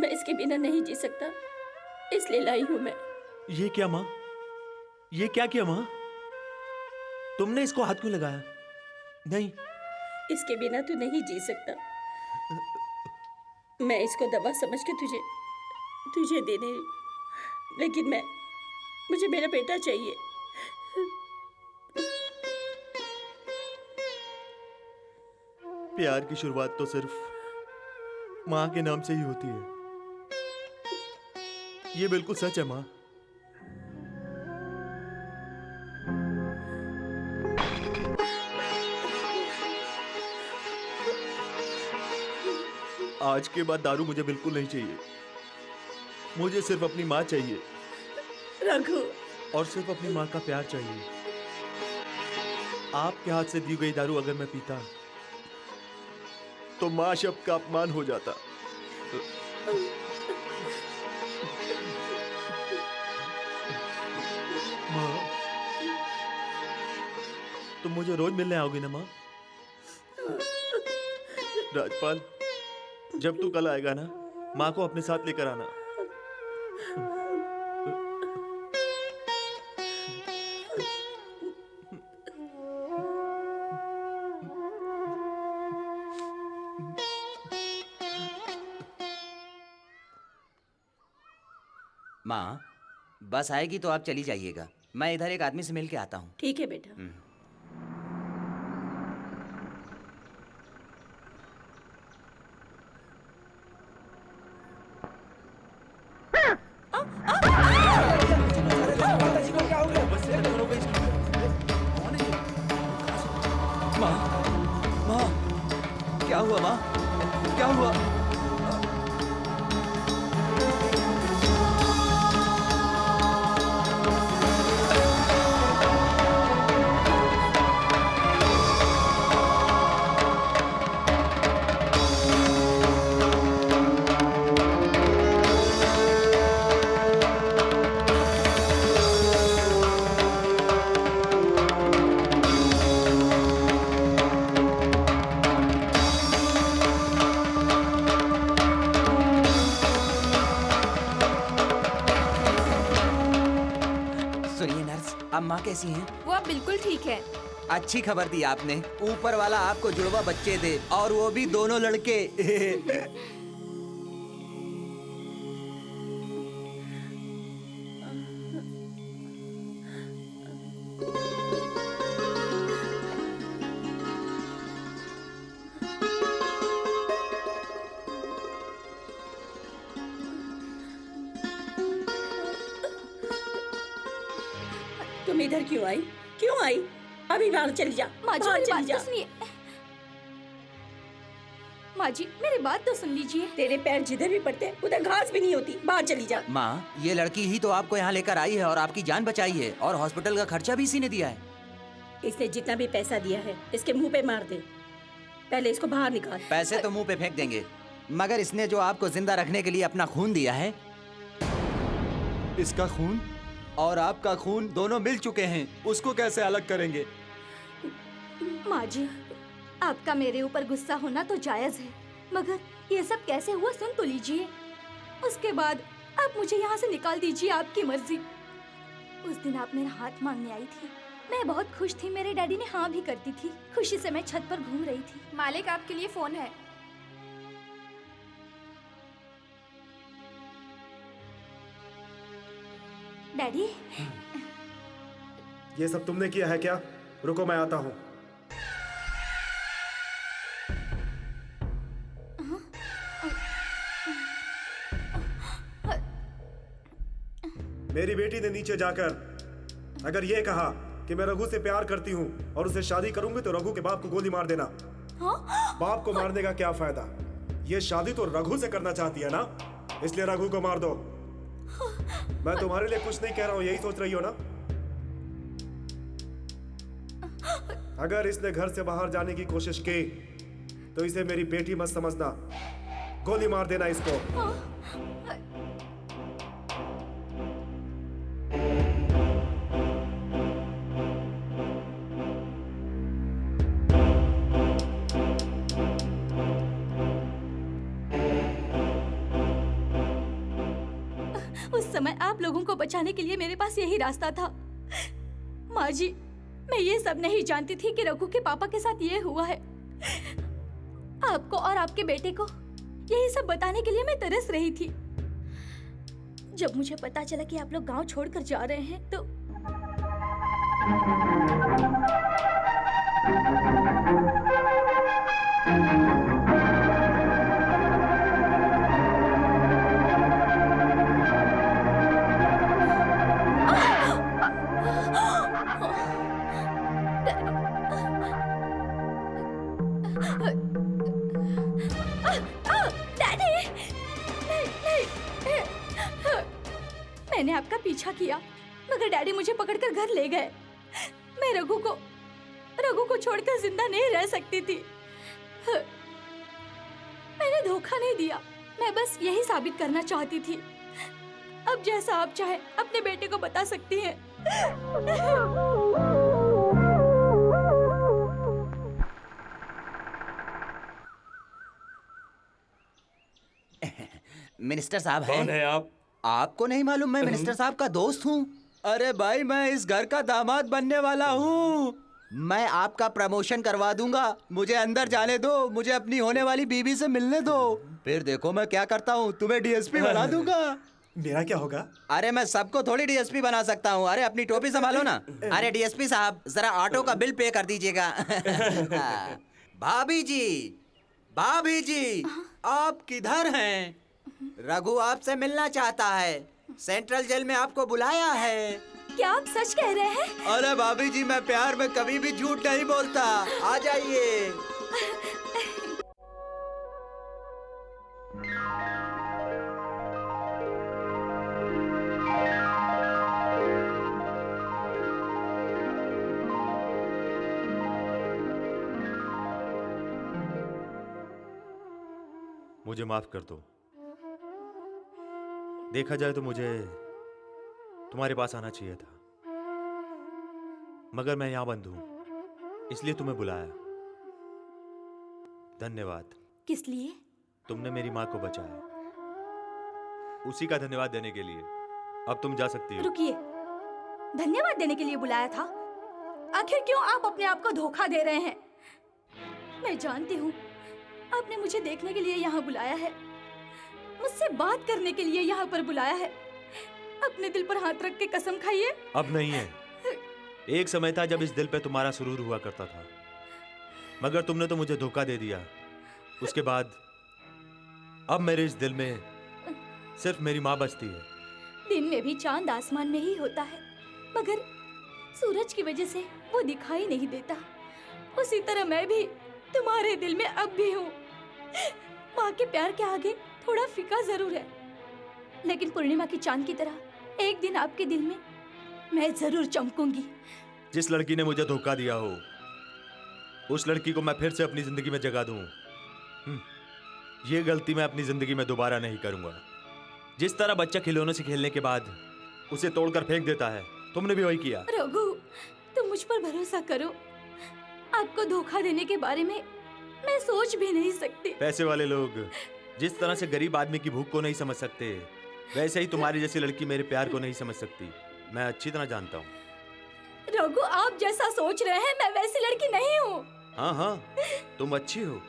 मैं इसके बिना नहीं जी सकता, इसलिए लाई हूँ मैं।
ये क्या माँ? ये क्या किया माँ? तुमने इसको हाथ क्यों लगाया? नहीं,
इसके बिना तू नहीं जी सकता। मैं इसको दवा समझ के तुझे दे दे, लेकिन मुझे मेरा बेटा चाहिए।
प्यार की शुरुआत तो सिर्फ माँ के नाम से ही होती है। ये बिल्कुल सच है माँ। आज के बाद दारू मुझे बिल्कुल नहीं चाहिए। मुझे सिर्फ अपनी माँ चाहिए
रघु,
और सिर्फ अपनी माँ का प्यार चाहिए। आपके हाथ से दी गई दारू अगर मैं पीता तो माँ शब्द का अपमान हो जाता। माँ, तुम मुझे रोज मिलने आओगी ना माँ? राजपाल, जब तू कल आएगा ना, माँ को अपने साथ लेकर आना।
माँ, बस आएगी तो आप चली जाइएगा। मैं इधर एक आदमी से मिल के आता हूँ।
ठीक है बेटा।
हुआ माँ? क्या हुआ? सुनिए नर्स, अब माँ कैसी हैं?
वो अब बिल्कुल ठीक है।
अच्छी खबर दी आपने। ऊपर वाला आपको जुड़वा बच्चे दे, और वो भी दोनों लड़के।
तुम इधर क्यों आई? क्यों आई? अभी बाहर चली जा।
माँ जी
बाहर
मेरी
चली
बात
जा।
तो सुनिए। माँ जी मेरी बात तो सुन लीजिए।
तेरे पैर जिधर भी पड़ते उधर घास भी नहीं होती। बाहर चली जा।
माँ, ये लड़की ही तो आपको यहाँ लेकर आई है और आपकी जान बचाई है, और हॉस्पिटल का खर्चा भी इसी ने दिया है।
इसने जितना भी पैसा दिया है इसके मुंह पे मार दे। पहले इसको बाहर निकाल।
पैसे तो मुंह पे फेंक देंगे, मगर इसने जो आपको जिंदा रखने के लिए अपना खून दिया है,
इसका खून और आपका खून दोनों मिल चुके हैं, उसको कैसे अलग करेंगे?
माँ जी आपका मेरे ऊपर गुस्सा होना तो जायज है, मगर ये सब कैसे हुआ सुन तो लीजिए। उसके बाद आप मुझे यहाँ से निकाल दीजिए, आपकी मर्जी। उस दिन आप मेरा हाथ मांगने आई थी, मैं बहुत खुश थी। मेरे डैडी ने हाँ भी कर दी थी। खुशी से मैं छत पर घूम रही थी। मालिक आपके लिए फोन है। डैडी
ये सब तुमने किया है क्या? रुको मैं आता हूँ। मेरी बेटी ने नीचे जाकर अगर ये कहा कि मैं रघु से प्यार करती हूँ और उसे शादी करूंगी तो रघु के बाप को गोली मार देना। बाप को मारने का क्या फायदा? ये शादी तो रघु से करना चाहती है ना, इसलिए रघु को मार दो। मैं तुम्हारे लिए कुछ नहीं कह रहा हूँ, यही सोच रही हो ना? अगर इसने घर से बाहर जाने की कोशिश की तो इसे मेरी बेटी मत समझना, गोली मार देना इसको।
उस समय आप लोगों को बचाने के लिए मेरे पास यही रास्ता था। माँ जी मैं ये सब नहीं जानती थी कि रघु के पापा के साथ ये हुआ है। आपको और आपके बेटे को यही सब बताने के लिए मैं तरस रही थी। जब मुझे पता चला कि आप लोग गांव छोड़कर जा रहे हैं तो मैंने आपका पीछा किया, मगर डैडी मुझे पकड़कर घर ले गए। मैं रघु को छोड़कर जिंदा नहीं रह सकती थी। मैंने धोखा नहीं दिया, मैं बस यही साबित करना चाहती थी। अब जैसा आप चाहे अपने बेटे को बता सकती हैं।
मिनिस्टर साहब हैं?
कौन है आप?
आपको नहीं मालूम मैं मिनिस्टर साहब का दोस्त हूँ?
अरे भाई मैं इस घर का दामाद बनने वाला हूँ।
मैं आपका प्रमोशन करवा दूंगा, मुझे अंदर जाने दो, मुझे अपनी होने वाली बीवी से मिलने दो, फिर देखो मैं क्या करता हूँ, तुम्हें डीएसपी बना दूंगा।
मेरा क्या होगा?
अरे मैं सबको थोड़ी डीएसपी बना सकता हूँ। अरे अपनी टोपी संभालो ना। अरे डीएसपी साहब जरा ऑटो का बिल पे कर दीजिएगा। भाभी जी आप किधर हैं? रघु आपसे मिलना चाहता है, सेंट्रल जेल में आपको बुलाया है।
क्या आप सच कह रहे हैं?
अरे भाभी जी मैं प्यार में कभी भी झूठ नहीं बोलता, आ जाइए।
मुझे माफ कर दो। देखा जाए तो मुझे तुम्हारे पास आना चाहिए था, मगर मैं यहां बंद हूं, इसलिए तुम्हें बुलाया। धन्यवाद।
किस लिए?
तुमने मेरी माँ को बचाया, उसी का धन्यवाद देने के लिए। अब तुम जा सकती हो।
रुकिए, धन्यवाद देने के लिए बुलाया था? आखिर क्यों आप अपने आप को धोखा दे रहे हैं? मैं जानती हूँ आपने मुझे देखने के लिए यहाँ बुलाया है, मुझसे बात करने के लिए यहाँ पर बुलाया है। अपने दिल पर हाथ रख के कसम खाइए।
अब नहीं है। एक समय था जब इस दिल पे तुम्हारा सुरूर हुआ करता था, मगर तुमने तो मुझे धोखा दे दिया। उसके बाद अब मेरे इस दिल में सिर्फ मेरी माँ बचती है।
दिन में भी चांद आसमान में ही होता है, मगर सूरज की वजह से वो दिखाई नहीं देता। उसी तरह मैं भी तुम्हारे दिल में अब भी हूँ। माँ के प्यार के आगे थोड़ा फीका जरूर है, लेकिन पूर्णिमा की चांद की तरह एक दिन आपके दिल में मैं जरूर चमकूंगी।
जिस लड़की ने मुझे धोखा दिया हो, उस लड़की को मैं फिर से अपनी जिंदगी में जगा दूं। ये गलती मैं अपनी जिंदगी में दोबारा नहीं करूंगा। जिस तरह बच्चा खिलौनों से खेलने के बाद उसे तोड़कर फेंक देता है, तुमने भी वही किया।
रघु, तुम मुझ पर भरोसा करो। आपको धोखा देने के बारे में मैं सोच भी नहीं सकती।
पैसे वाले लोग जिस तरह से गरीब आदमी की भूख को नहीं समझ सकते, वैसे ही तुम्हारी जैसी लड़की मेरे प्यार को नहीं समझ सकती। मैं अच्छी तरह जानता हूँ।
रघु, आप जैसा सोच रहे हैं मैं वैसी लड़की नहीं हूँ।
हाँ हाँ, तुम अच्छी हो,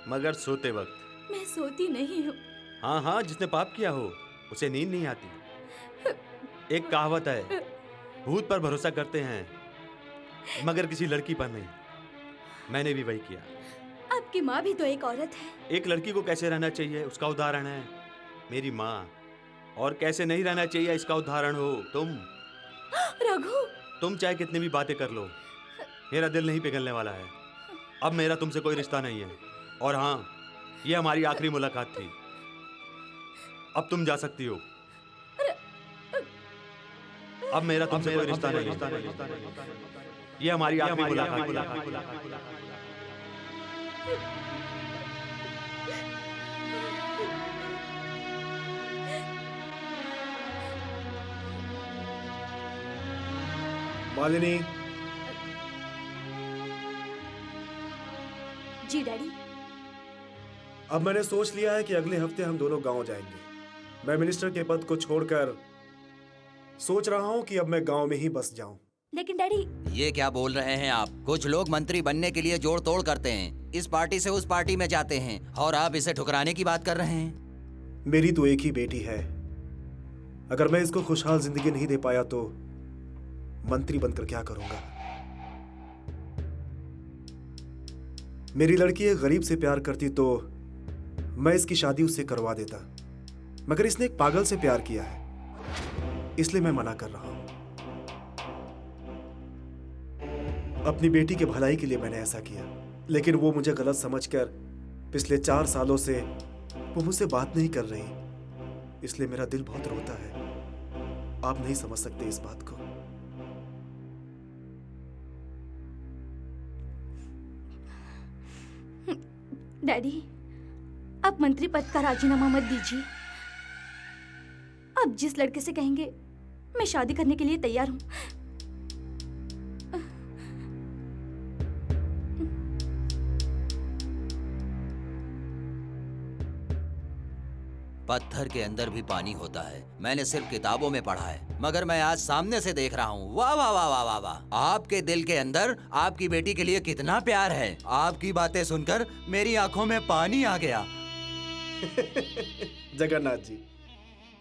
मगर सोते वक्त।
मैं सोती नहीं हूँ।
हाँ हाँ, जिसने पाप किया हो उसे नींद नहीं आती। एक कहावत है, भूत पर भरोसा करते हैं मगर किसी लड़की पर नहीं। मैंने भी वही किया।
आपकी माँ भी तो एक औरत है।
एक लड़की को कैसे रहना चाहिए उसका उदाहरण है मेरी माँ, और कैसे नहीं रहना चाहिए इसका उदाहरण हो तुम।
रघु,
तुम चाहे कितनी भी बातें कर लो, मेरा दिल नहीं पिघलने वाला है। अब मेरा तुमसे कोई रिश्ता नहीं है, और हाँ, ये हमारी आखिरी मुलाकात थी। अब तुम जा सकती हो। अब मेरा तुमसे कोई रिश्ता नहीं। ये हमारी आखिरी मुलाकात।
मालिनी।
जी डैडी।
अब मैंने सोच लिया है कि अगले हफ्ते हम दोनों गांव जाएंगे। मैं मिनिस्टर के पद को छोड़कर सोच रहा हूं कि अब मैं गांव में ही बस जाऊं।
लेकिन डैडी।
ये क्या बोल रहे हैं आप? कुछ लोग मंत्री बनने के लिए जोड़ तोड़ करते हैं, इस पार्टी से उस पार्टी में जाते हैं, और आप इसे ठुकराने की बात कर रहे हैं।
मेरी तो एक ही बेटी है। अगर मैं इसको खुशहाल जिंदगी नहीं दे पाया तो मंत्री बनकर क्या करूंगा? मेरी लड़की एक गरीब से प्यार करती तो मैं इसकी शादी उससे करवा देता, मगर इसने एक पागल से प्यार किया है, इसलिए मैं मना कर रहा हूं। अपनी बेटी के भलाई के लिए मैंने ऐसा किया, लेकिन वो मुझे गलत समझकर पिछले 4 सालों से वो मुझसे बात नहीं कर रही, इसलिए मेरा दिल बहुत रोता है। आप नहीं समझ सकते इस बात को।
डैडी, आप मंत्री पद का राजीनामा मत दीजिए। आप जिस लड़के से कहेंगे मैं शादी करने के लिए तैयार हूँ।
पत्थर के अंदर भी पानी होता है, मैंने सिर्फ किताबों में पढ़ा है, मगर मैं आज सामने से देख रहा हूँ। वाह वाह वाह वाह वाह वाह! आपके दिल के अंदर आपकी बेटी के लिए कितना प्यार है। आपकी बातें सुनकर मेरी आंखों में पानी आ गया।
जगन्नाथ जी,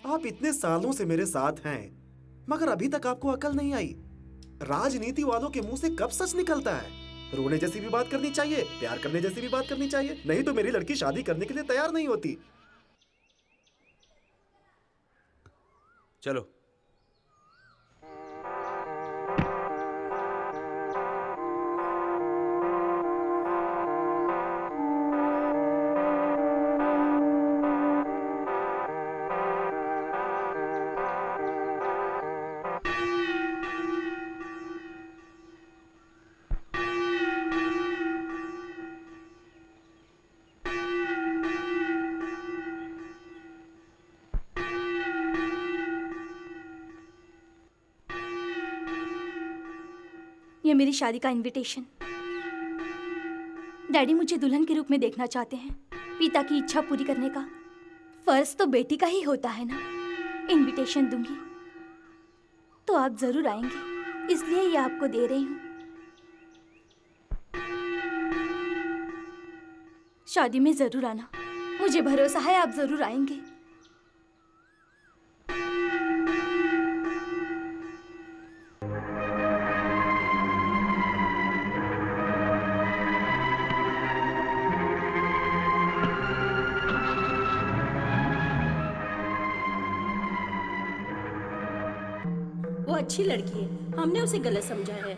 आप इतने सालों से मेरे साथ हैं, मगर अभी तक आपको अकल नहीं आई। राजनीति वालों के मुंह से कब सच निकलता है? रोने जैसी भी बात करनी चाहिए, प्यार करने जैसी भी बात करनी चाहिए, नहीं तो मेरी लड़की शादी करने के लिए तैयार नहीं होती।
चलो।
ये मेरी शादी का इनविटेशन। डैडी मुझे दुल्हन के रूप में देखना चाहते हैं। पिता की इच्छा पूरी करने का फर्ज तो बेटी का ही होता है ना। इनविटेशन दूंगी तो आप जरूर आएंगे, इसलिए ये आपको दे रही हूँ। शादी में जरूर आना, मुझे भरोसा है आप जरूर आएंगे।
वो अच्छी लड़की है, हमने उसे गलत समझा है।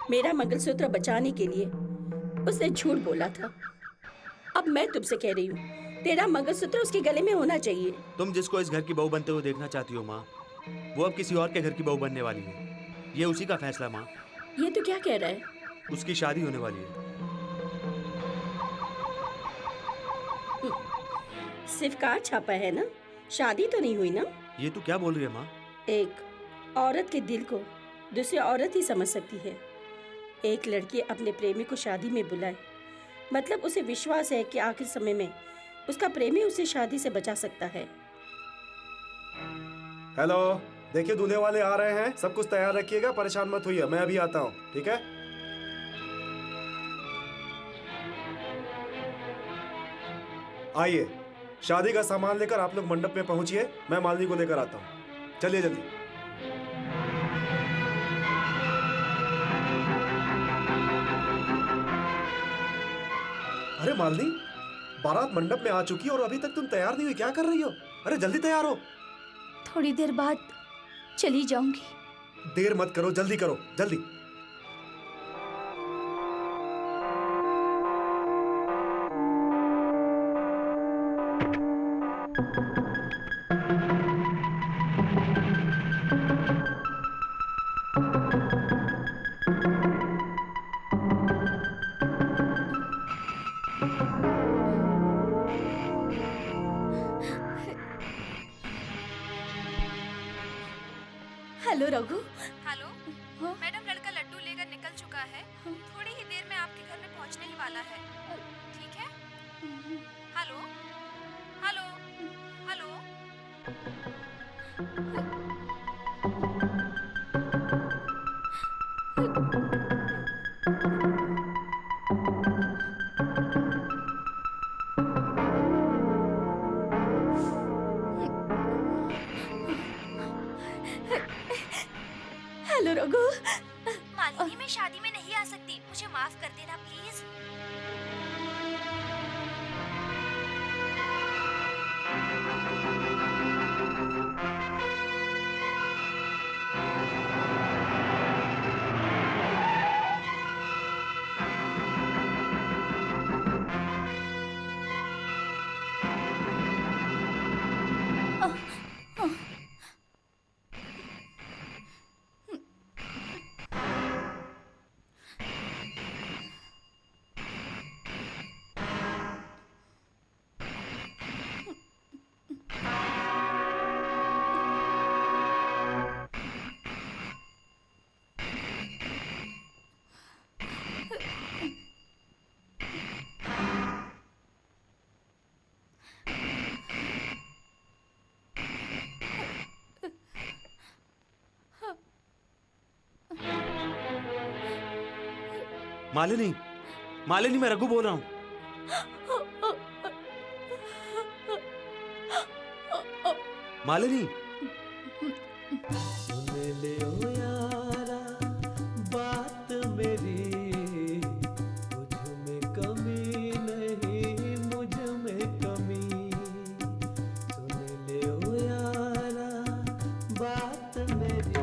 मेरा मंगलसूत्र बचाने के लिए उसने झूठ बोला था। अब मैं तुमसे कह रही हूँ, तेरा मंगलसूत्र उसके गले में होना चाहिए।
तुम जिसको इस घर की बहू बनते हुए देखना चाहती हो माँ, वो अब किसी और के घर की बहू बनने वाली है। ये उसी का फैसला माँ।
ये तो क्या कह रहा है?
उसकी शादी होने वाली है।
सिर्फ कार्ड छापा है ना, शादी तो नहीं हुई ना?
ये तू क्या बोल रही है माँ?
एक औरत के दिल को दूसरी औरत ही समझ सकती है। एक लड़की अपने प्रेमी को शादी में बुलाए, मतलब उसे विश्वास है कि आखिर समय में उसका प्रेमी उसे शादी से बचा सकता है।
हेलो, देखिए दूल्हे वाले आ रहे हैं, सब कुछ तैयार रखिएगा, परेशान मत होइए, मैं अभी आता हूँ, ठीक है? आइए, शादी का सामान लेकर आप लोग मंडप में पहुंचिए, मैं मालिनी को लेकर आता हूँ। चलिए जल्दी। अरे मालिनी, बारात मंडप में आ चुकी है और अभी तक तुम तैयार नहीं हुई, क्या कर रही हो? अरे जल्दी तैयार हो।
थोड़ी देर बाद चली जाऊंगी।
देर मत करो, जल्दी करो, जल्दी।
हेलो रघु।
हेलो मैडम, लड़का लड्डू लेकर निकल चुका है, थोड़ी ही देर में आपके घर में पहुंचने ही वाला है, ठीक है? Hello hello hello.
Hello Raghu.
Malini, मैं शादी में नहीं आ सकती, मुझे माफ कर देना प्लीज।
मालिनी, मालिनी, मैं रघु बोल रहा हूँ। मालिनी,
सुन ले ओ यारा बात मेरी, मुझ में कमी नहीं, मुझ में कमी। सुन ले ओ यारा बात मेरी।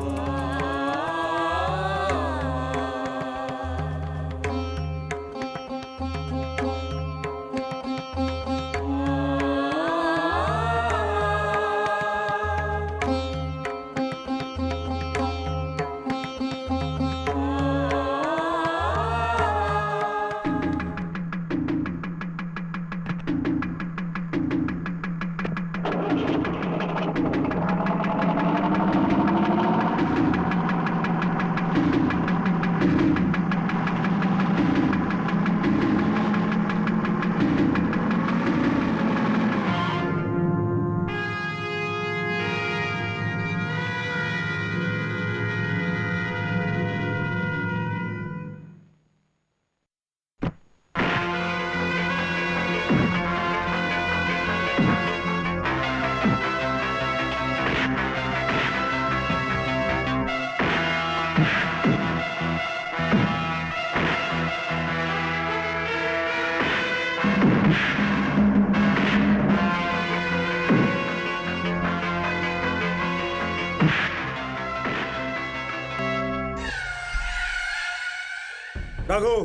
रघु,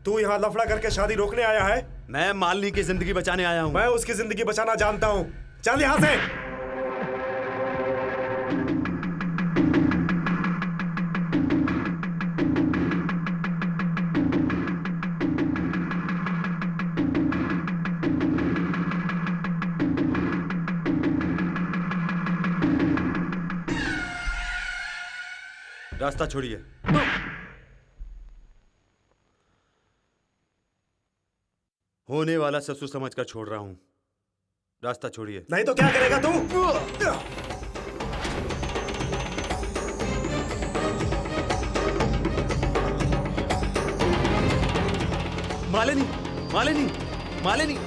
तू यहाँ लफड़ा करके शादी रोकने आया है?
मैं मालिनी की जिंदगी बचाने आया हूँ।
मैं उसकी जिंदगी बचाना जानता हूँ। चल यहाँ से।
रास्ता छोड़िए। होने वाला ससुर समझकर छोड़ रहा हूं। रास्ता छोड़िए।
नहीं तो क्या करेगा तू?
मालिनी, मालिनी, मालिनी।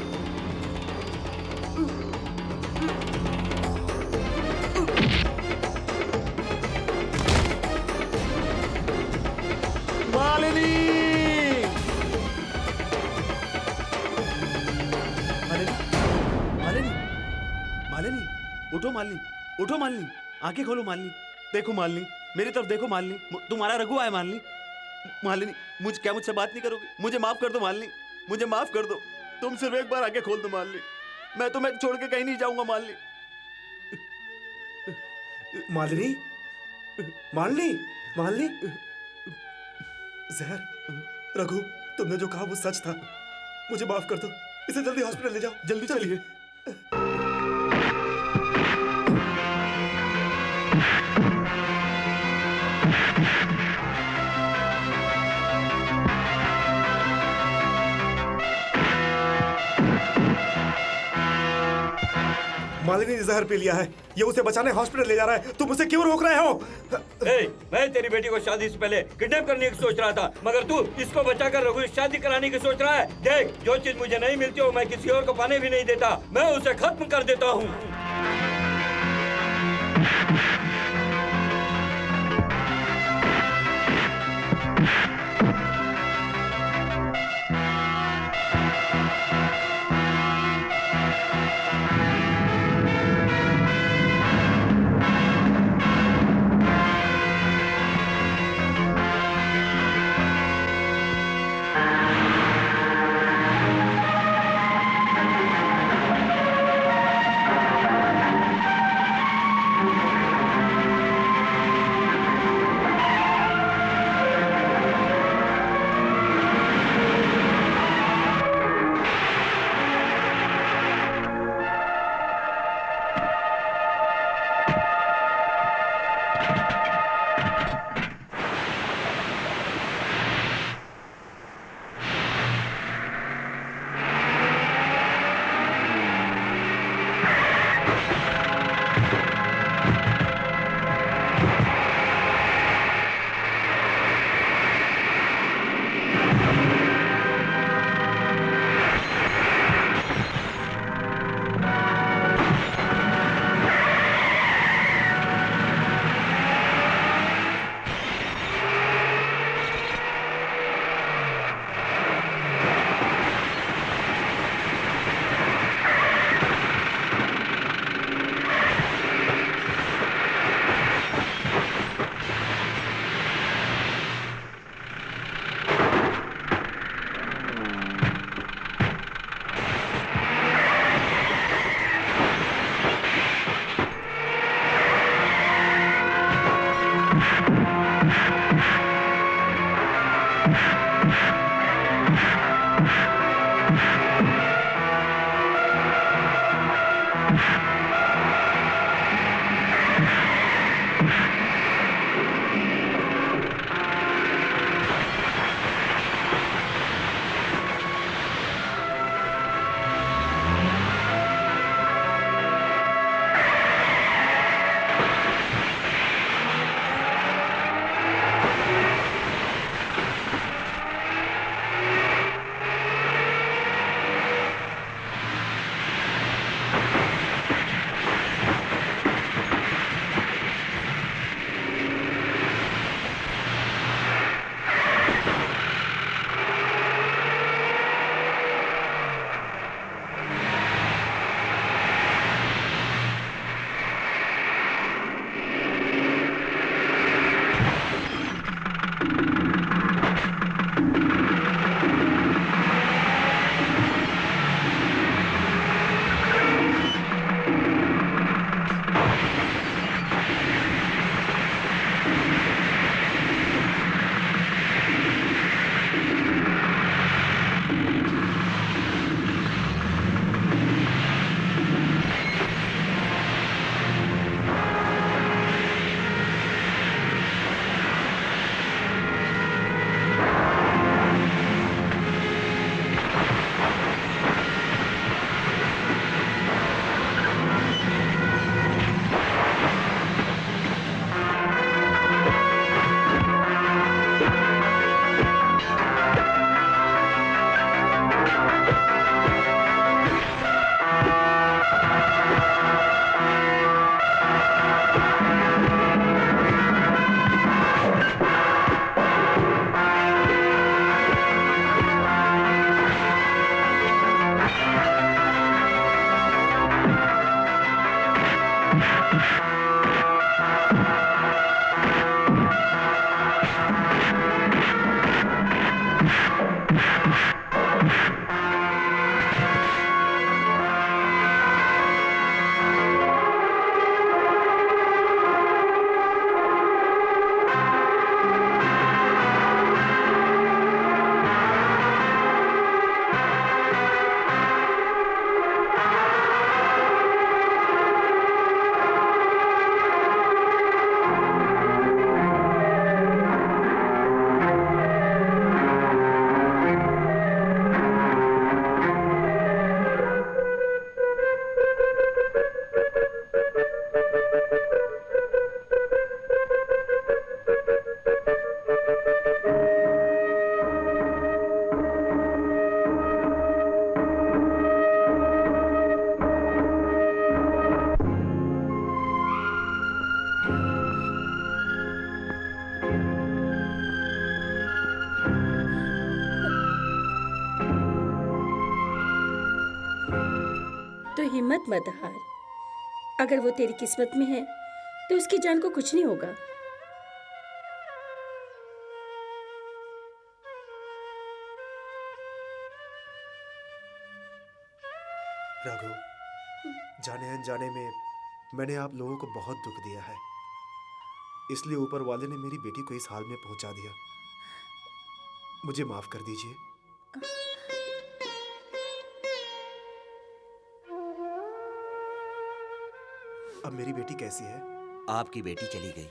मालिनी, मालिनी, मालिनी, उठो मालिनी, उठो मालिनी, आंखें खोलो मालिनी। देखो मालिनी, मेरी तरफ देखो मालिनी, तुम्हारा रघु आया मालिनी। मालिनी, क्या मुझसे बात नहीं करोगे? मुझे माफ कर दो मालिनी, मुझे माफ कर दो। तुम सिर्फ एक बार आंखें खोल दो मालिनी, मैं तुम्हें छोड़ के कहीं नहीं जाऊंगा मालिनी।
मालिनी, मालिनी, मालिनी। जहर, रघु, तुमने जो कहा वो सच था। मुझे माफ कर दो। इसे जल्दी हॉस्पिटल ले जाओ।
जल्दी चलिए।
मालिनी ने जहर पी लिया है। ये उसे बचाने हॉस्पिटल ले जा रहा है। तुम उसे क्यों रोक रहे हो?
मैं तेरी बेटी को शादी से पहले किडनैप करने की सोच रहा था, मगर तू इसको बचाकर रघु से शादी कराने की सोच रहा है। देख, जो चीज मुझे नहीं मिलती हो मैं किसी और को पाने भी नहीं देता। मैं उसे खत्म कर देता हूँ।
मत हार। अगर वो तेरी किस्मत में है तो उसकी जान को कुछ नहीं होगा।
राघव, जाने अनजाने में मैंने आप लोगों को बहुत दुख दिया है, इसलिए ऊपर वाले ने मेरी बेटी को इस हाल में पहुंचा दिया। मुझे माफ कर दीजिए। अब मेरी बेटी कैसी है?
आपकी बेटी चली गई।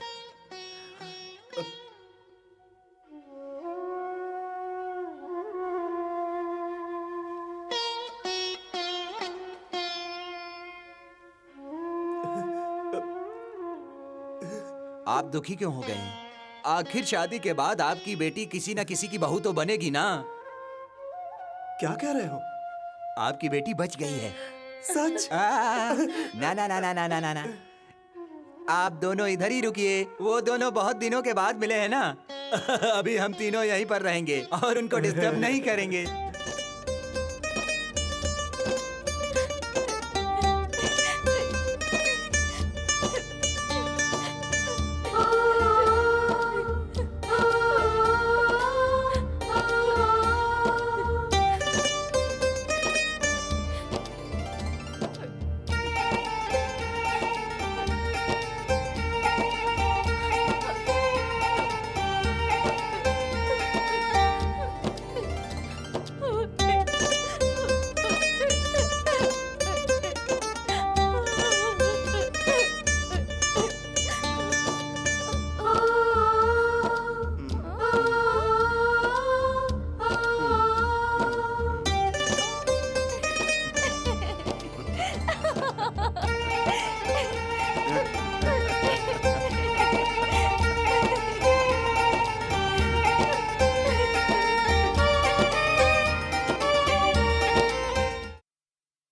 आप दुखी क्यों हो गए हैं? आखिर शादी के बाद आपकी बेटी किसी न किसी की बहू तो बनेगी ना।
क्या कह रहे हो?
आपकी बेटी बच गई है।
सच?
ना ना ना ना ना ना ना ना। आप दोनों इधर ही रुकिए, वो दोनों बहुत दिनों के बाद मिले हैं ना। अभी हम तीनों यहीं पर रहेंगे और उनको डिस्टर्ब नहीं करेंगे।